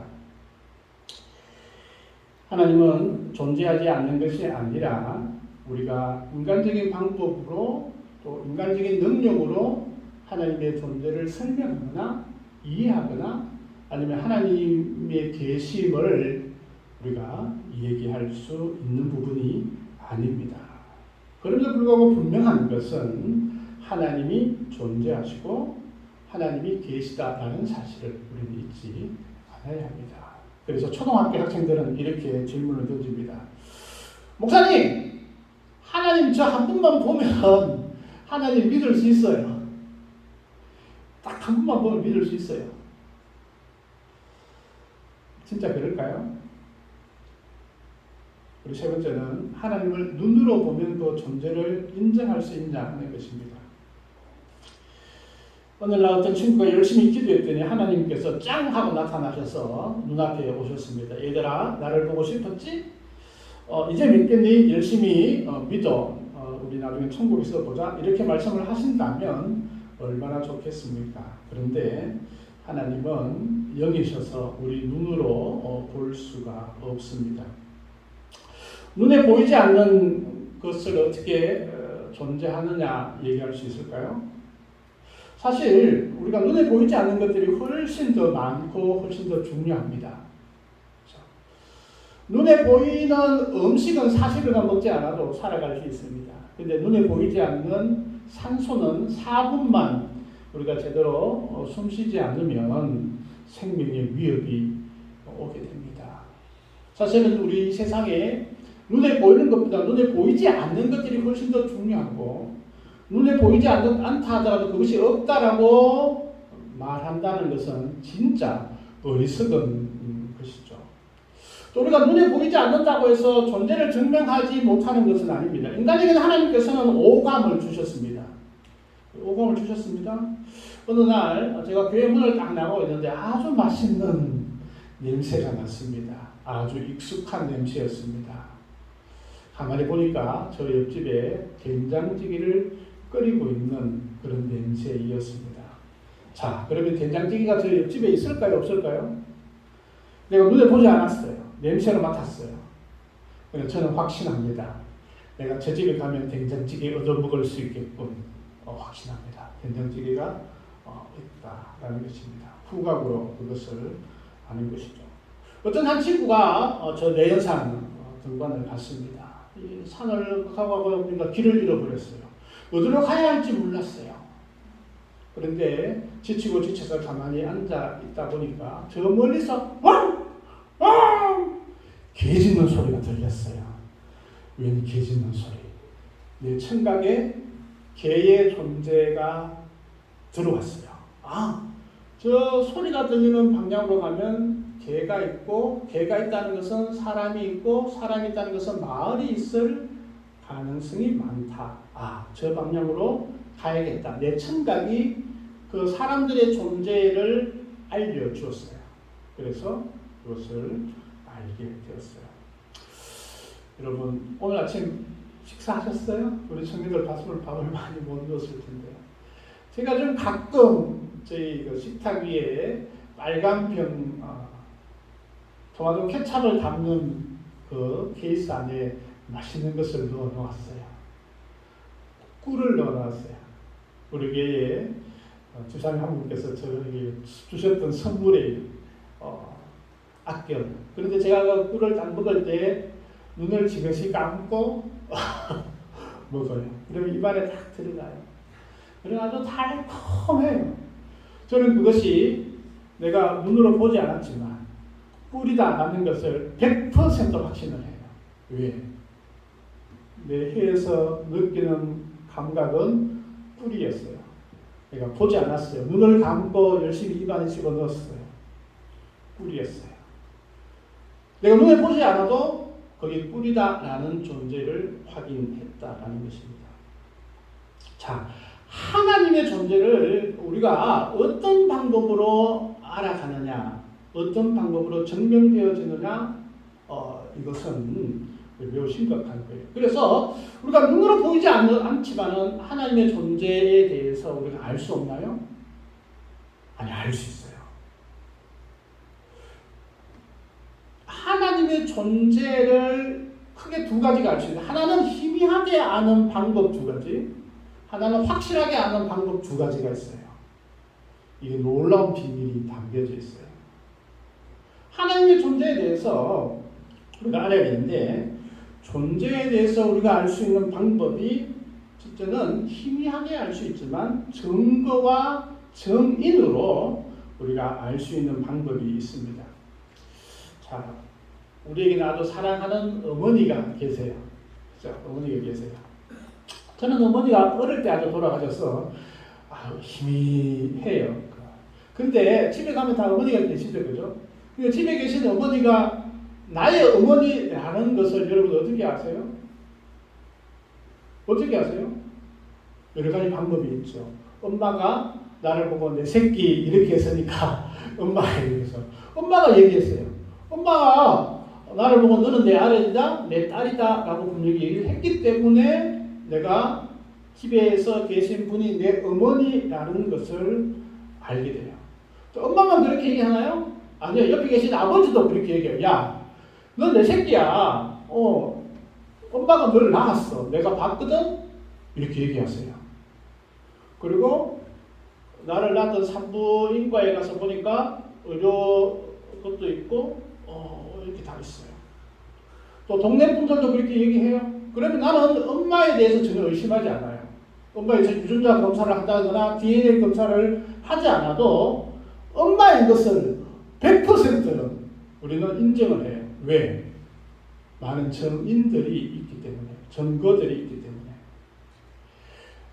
하나님은 존재하지 않는 것이 아니라 우리가 인간적인 방법으로 또 인간적인 능력으로 하나님의 존재를 설명하거나 이해하거나 아니면 하나님의 계심을 우리가 얘기할 수 있는 부분이 아닙니다. 그럼에도 불구하고 분명한 것은 하나님이 존재하시고 하나님이 계시다라는 사실을 우리는 잊지 않아야 합니다. 그래서 초등학교 학생들은 이렇게 질문을 던집니다. 목사님, 하나님 저 한 분만 보면 하나님 믿을 수 있어요. 딱 한 분만 보면 믿을 수 있어요. 진짜 그럴까요? 우리 세 번째는 하나님을 눈으로 보면 그 존재를 인정할 수 있냐 하는 것입니다. 오늘날 어떤 친구가 열심히 기도했더니 하나님께서 짱 하고 나타나셔서 눈앞에 오셨습니다. 얘들아, 나를 보고 싶었지? 이제 믿겠니? 열심히 믿어. 우리 나중에 천국에서 보자. 이렇게 말씀을 하신다면 얼마나 좋겠습니까? 그런데 하나님은 영이셔서 우리 눈으로 볼 수가 없습니다. 눈에 보이지 않는 것을 어떻게 존재하느냐 얘기할 수 있을까요? 사실 우리가 눈에 보이지 않는 것들이 훨씬 더 많고 훨씬 더 중요합니다. 눈에 보이는 음식은 사실 우리가 먹지 않아도 살아갈 수 있습니다. 근데 눈에 보이지 않는 산소는 4분만 우리가 제대로 숨쉬지 않으면 생명의 위협이 오게 됩니다. 사실은 우리 세상에 눈에 보이는 것보다 눈에 보이지 않는 것들이 훨씬 더 중요하고 눈에 보이지 않다 하더라도 그것이 없다라고 말한다는 것은 진짜 어리석은 것이죠. 또 우리가 눈에 보이지 않는다고 해서 존재를 증명하지 못하는 것은 아닙니다. 인간에게는 하나님께서는 오감을 주셨습니다. 오감을 주셨습니다. 어느 날 제가 교회 문을 딱 나가고 있는데 아주 맛있는 냄새가 났습니다. 아주 익숙한 냄새였습니다. 가만히 보니까 저 옆집에 된장찌개를 끓이고 있는 그런 냄새이었습니다. 자, 그러면 된장찌개가 저 옆집에 있을까요? 없을까요? 내가 눈에 보지 않았어요. 냄새를 맡았어요. 그래서 저는 확신합니다. 내가 저 집에 가면 된장찌개 얻어먹을 수 있겠군. 확신합니다. 된장찌개가 있다라는 것입니다. 후각으로 그것을 아는 것이죠. 어떤 한 친구가 저 내연산 등반을 갔습니다. 이 산을 가고 보니까 길을 잃어버렸어요. 어디로 가야 할지 몰랐어요. 그런데 지치고 지쳐서 가만히 앉아 있다 보니까 저 멀리서 왕! 왕! 개 짖는 소리가 들렸어요. 웬 개 짖는 소리. 내 청각에 개의 존재가 들어왔어요. 아, 저 소리가 들리는 방향으로 가면 개가 있고, 개가 있다는 것은 사람이 있고, 사람이 있다는 것은 마을이 있을 가능성이 많다. 아, 저 방향으로 가야겠다. 내 청각이 그 사람들의 존재를 알려주었어요. 그래서 그것을 알게 되었어요. 여러분, 오늘 아침 식사하셨어요? 우리 청년들 밥을 많이 못 넣었을 텐데요. 제가 좀 가끔 저희 그 식탁 위에 빨간 병 토마토 케찹을 담는 그 케이스 안에 맛있는 것을 넣어 놓았어요. 꿀을 넣어 놨어요. 우리 교회에 주사님 한 분께서 저에게 주셨던 선물에 아껴. 그런데 제가 그 꿀을 딱 먹을 때 눈을 지그시 감고 먹어요. 그러면 입안에 딱 들어가요. 그래가지고 달콤해요. 저는 그것이 내가 눈으로 보지 않았지만 꿀이다라는 것을 100% 확신을 해요. 왜? 내 혀에서 느끼는 감각은 꿀이었어요. 내가 보지 않았어요. 눈을 감고 열심히 입안에 집어넣었어요. 꿀이었어요. 내가 눈에 보지 않아도 거기 꿀이다라는 존재를 확인했다라는 것입니다. 자, 하나님의 존재를 우리가 어떤 방법으로 알아가느냐, 어떤 방법으로 증명되어지느냐, 이것은 매우 심각한 거예요. 그래서 우리가 눈으로 보이지 않지만은 하나님의 존재에 대해서 우리가 알 수 없나요? 아니, 알 수 있어요. 하나님의 존재를 크게 두 가지가 알 수 있는데, 하나는 희미하게 아는 방법 두 가지, 하나는 확실하게 아는 방법 두 가지가 있어요. 이게 놀라운 비밀이 담겨져 있어요. 하나님의 존재에 대해서 우리가 알아야 되는데, 존재에 대해서 우리가 알 수 있는 방법이 첫째는 희미하게 알 수 있지만 증거와 증인으로 우리가 알 수 있는 방법이 있습니다. 자, 우리에게 아주 사랑하는 어머니가 계세요. 그렇죠? 어머니가 계세요. 저는 어머니가 어릴 때 아주 돌아가셔서 희미해요. 근데 집에 가면 다 어머니가 계시죠, 그죠? 근데 집에 계신 어머니가 나의 어머니라는 것을 여러분 어떻게 아세요? 어떻게 아세요? 여러 가지 방법이 있죠. 엄마가 나를 보고 내 새끼 이렇게 했으니까 엄마가 얘기해서 엄마가 얘기했어요. 엄마가 나를 보고 너는 내 아들이다, 내 딸이다 라고 분명히 얘기를 했기 때문에 내가 집에서 계신 분이 내 어머니라는 것을 알게 돼요. 엄마만 그렇게 얘기하나요? 아니요. 옆에 계신 아버지도 그렇게 얘기해요. 야, 너 내 새끼야. 엄마가 널 낳았어. 내가 봤거든? 이렇게 얘기하세요. 그리고 나를 낳았던 산부인과에 가서 보니까 의료 것도 있고 이렇게 다 있어요. 또 동네 분들도 그렇게 얘기해요. 그러면 나는 엄마에 대해서 전혀 의심하지 않아요. 엄마에 대해서 유전자 검사를 한다거나 DNA 검사를 하지 않아도 엄마인 것을 100%는 우리는 인정을 해요. 왜? 많은 증인들이 있기 때문에, 증거들이 있기 때문에.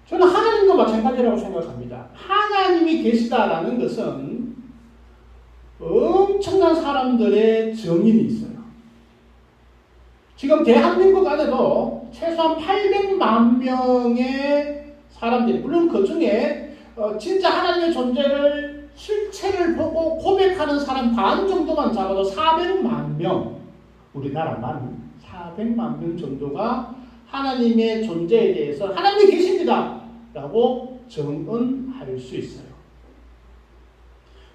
저는 하나님과 마찬가지라고 생각합니다. 하나님이 계시다라는 것은 엄청난 사람들의 증인이 있어요. 지금 대한민국 안에도 최소한 800만 명의 사람들이, 물론 그 중에 진짜 하나님의 존재를 실체를 보고 고백하는 사람 반 정도만 잡아도 400만 명, 우리나라만 400만 명 정도가 하나님의 존재에 대해서 하나님이 계십니다 라고 증언할 수 있어요.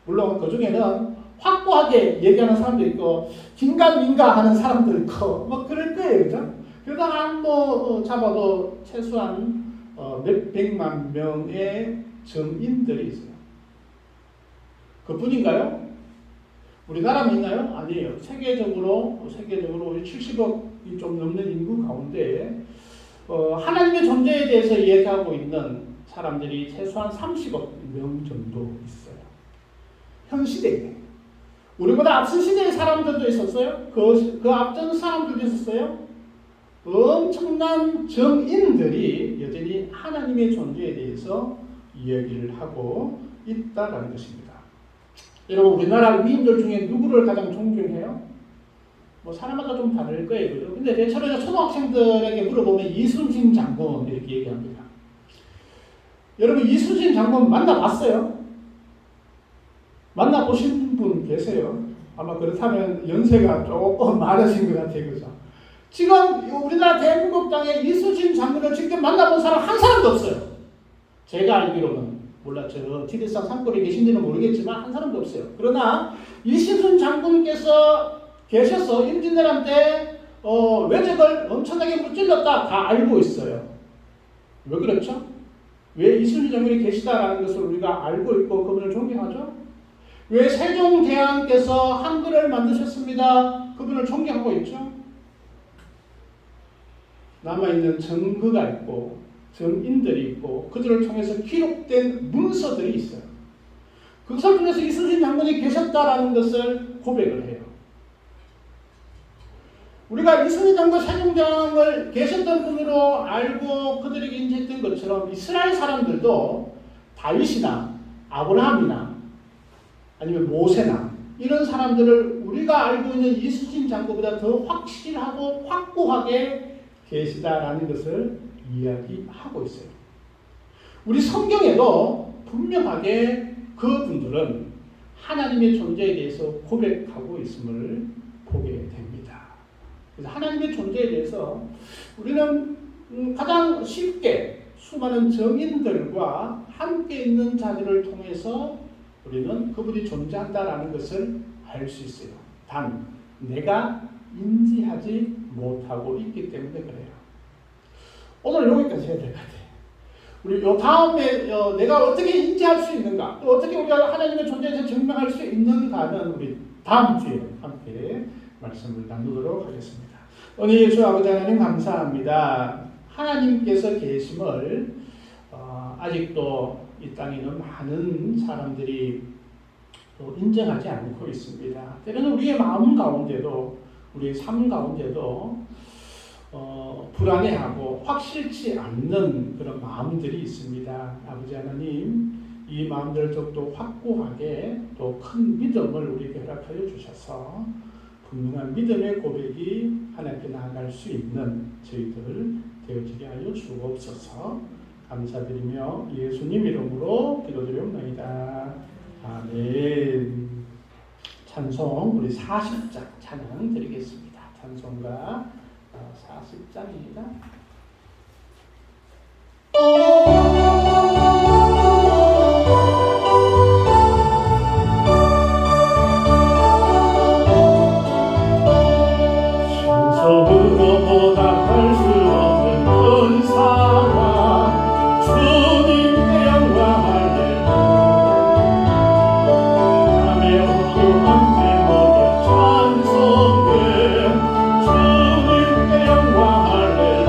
물론 그 중에는 확고하게 얘기하는 사람도 있고 긴가민가 하는 사람도 있고 뭐 그럴 거예요. 그죠? 그래도 한 잡아도 최소한 몇백만 명의 증인들이 있어요. 그뿐인가요? 우리나라만 있나요? 아니에요. 세계적으로 70억이 좀 넘는 인구 가운데 하나님의 존재에 대해서 얘기하고 있는 사람들이 최소한 30억 명 정도 있어요. 현 시대에. 우리보다 앞선 시대의 사람들도 있었어요? 그 앞전 사람들도 있었어요? 엄청난 정인들이 여전히 하나님의 존재에 대해서 이야기를 하고 있다라는 것입니다. 여러분, 우리나라 위인들 중에 누구를 가장 존경해요? 뭐 사람마다 좀 다를 거예요, 그죠? 근데 대체로 초등학생들에게 물어보면 이순신 장군 이렇게 얘기합니다. 여러분, 이순신 장군 만나봤어요? 만나보신 분 계세요? 아마 그렇다면 연세가 조금 많으신 것 같아요, 그죠? 지금 우리나라 대한민국 땅에 이순신 장군을 직접 만나본 사람 한 사람도 없어요. 제가 알기로는. 몰랐죠. 티리산 산골에 계신지는 모르겠지만 한 사람도 없어요. 그러나 이순신 장군께서 계셔서 임진왜란 왜적을 엄청나게 무찔렀다 다 알고 있어요. 왜 그렇죠? 왜 이순신 장군이 계시다라는 것을 우리가 알고 있고 그분을 존경하죠? 왜 세종대왕께서 한글을 만드셨습니다. 그분을 존경하고 있죠? 남아있는 정거가 있고 정인들이 있고 그들을 통해서 기록된 문서들이 있어요. 그것을 통해서 이순신 장군이 계셨다라는 것을 고백을 해요. 우리가 이순신 장군 세종대왕을 계셨던 분으로 알고 그들에게 인지했던 것처럼 이스라엘 사람들도 다윗이나 아브라함이나 아니면 모세나 이런 사람들을 우리가 알고 있는 이순신 장군보다 더 확실하고 확고하게 계시다라는 것을 이야기하고 있어요. 우리 성경에도 분명하게 그분들은 하나님의 존재에 대해서 고백하고 있음을 보게 됩니다. 그래서 하나님의 존재에 대해서 우리는 가장 쉽게 수많은 정인들과 함께 있는 자들을 통해서 우리는 그분이 존재한다라는 것을 알 수 있어요. 단 내가 인지하지 못하고 있기 때문에 그래요. 오늘 여기까지 해야 될 것 같아요. 우리 요 다음에 내가 어떻게 인지할 수 있는가, 또 어떻게 우리가 하나님의 존재에서 증명할 수 있는가는 우리 다음 주에 함께 말씀을 나누도록 하겠습니다. 오늘 예수 아버지 하나님 감사합니다. 하나님께서 계심을 아직도 이 땅에는 많은 사람들이 인정하지 않고 있습니다. 때로는 우리의 마음 가운데도 우리의 삶 가운데도 불안해하고 확실치 않는 그런 마음들이 있습니다. 아버지 하나님, 이 마음들을 더 확고하게 또 큰 믿음을 우리에게 허락하여 주셔서 분명한 믿음의 고백이 하나님께 나아갈 수 있는 저희들 되어지게 하여 주옵소서. 감사드리며 예수님 이름으로 기도드리옵나이다. 아멘. 찬송 우리 40장 찬양 드리겠습니다. 찬송가 40장입니다. 찬송으로 보답할 수 없는 은사가 주님께 영광할래요. 밤에 오고 함께 모여 찬송해 주님께 영광할래요.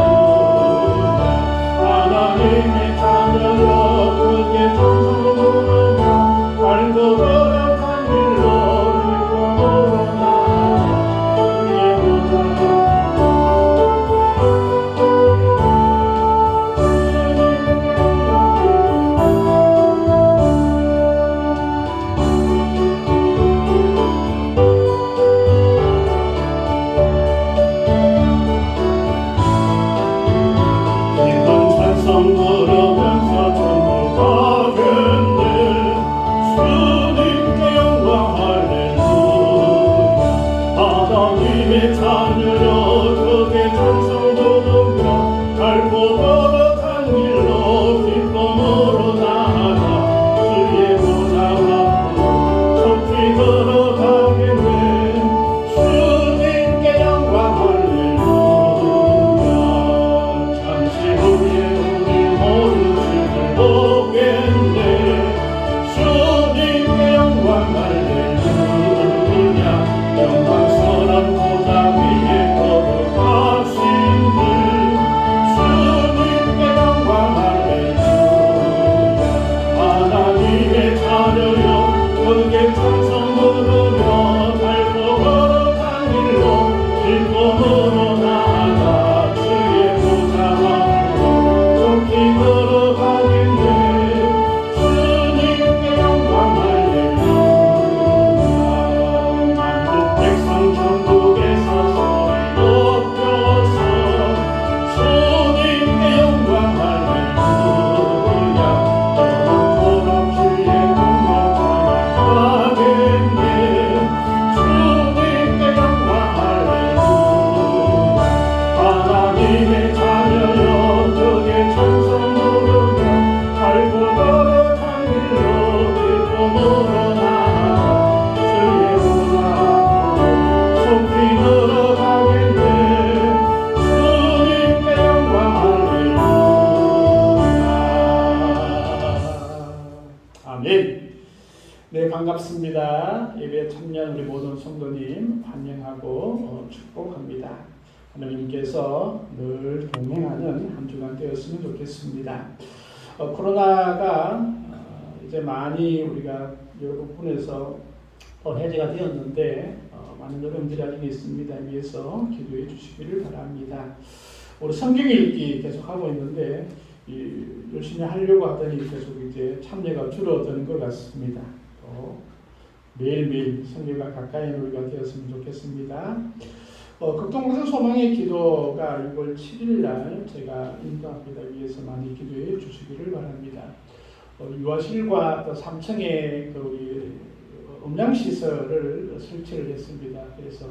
반갑습니다. 예배에 참여한 우리 모든 성도님 환영하고 축복합니다. 하나님께서 늘 동행하는 한 주간 되었으면 좋겠습니다. 코로나가 이제 많이 우리가 여러 부분에서 해제가 되었는데 많은 어려움들이 아직 있습니다. 위해서 기도해 주시기를 바랍니다. 우리 성경 읽기 계속 하고 있는데 열심히 하려고 하더니 계속 이제 참여가 줄어드는 것 같습니다. 또 매일매일 성경과 가까이 우리가 되었으면 좋겠습니다. 극동무슨 소망의 기도가 6월 7일 날 제가 인도합니다. 위해서 많이 기도해 주시기를 바랍니다. 유아실과 또 3층에 우리 음향시설을 설치를 했습니다. 그래서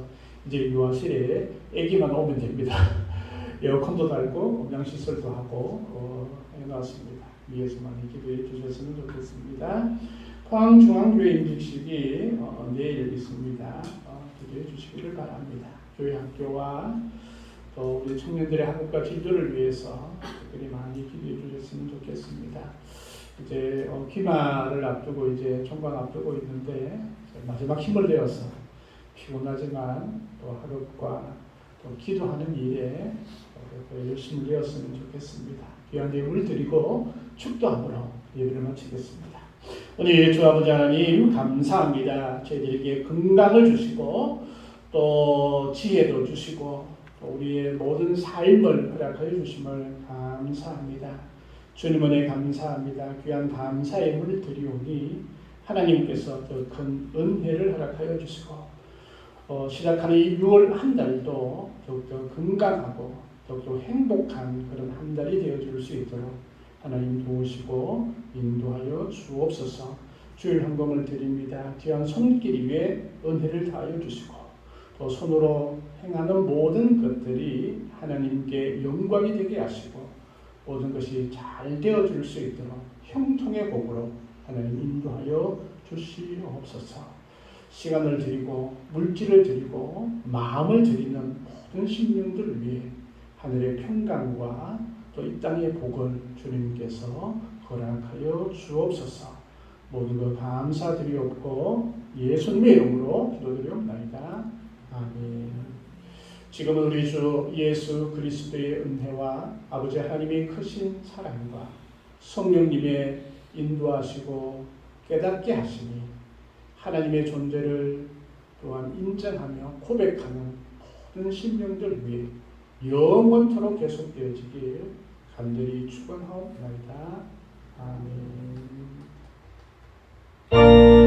이제 유아실에 아기만 오면 됩니다. 에어컨도 달고 음향시설도 하고 해놨습니다. 위에서 많이 기도해 주셨으면 좋겠습니다. 포항중앙교회 임직식이 내일 있습니다. 기도해 주시기를 바랍니다. 교회 학교와 또 우리 청년들의 학업과 진도를 위해서 특별히 많이 기도해 주셨으면 좋겠습니다. 이제 기말을 앞두고 이제 총각 앞두고 있는데 마지막 힘을 내어서 피곤하지만 또 학업과 또 기도하는 일에 열심히 되었으면 좋겠습니다. 귀한 예물을 드리고 축도함으로 예배를 마치겠습니다. 오늘 주 아버지 하나님 감사합니다. 저희들에게 건강을 주시고 또 지혜도 주시고 또 우리의 모든 삶을 허락하여 주심을 감사합니다. 주님 은혜 감사합니다. 귀한 감사의 예물을 드리오니 하나님께서 더 큰 은혜를 허락하여 주시고 시작하는 이 6월 한 달도 더욱더 건강하고 더욱더 행복한 그런 한 달이 되어줄 수 있도록 하나님 도우시고 인도하여 주옵소서. 주일 헌금을 드립니다. 귀한 손길 위에 은혜를 다하여 주시고 또 손으로 행하는 모든 것들이 하나님께 영광이 되게 하시고 모든 것이 잘 되어줄 수 있도록 형통의 복으로 하나님 인도하여 주시옵소서. 시간을 드리고 물질을 드리고 마음을 드리는 모든 심령들을 위해 하늘의 평강과 또 이 땅의 복을 주님께서 허락하여 주옵소서. 모든 것 감사드리옵고 예수님의 이름으로 기도드리옵나이다. 아멘. 지금은 우리 주 예수 그리스도의 은혜와 아버지 하나님의 크신 사랑과 성령님의 인도하시고 깨닫게 하시니 하나님의 존재를 또한 인정하며 고백하는 모든 심령들 위해 영원토록 계속되어지길 간절히 축원하옵나이다. 아멘.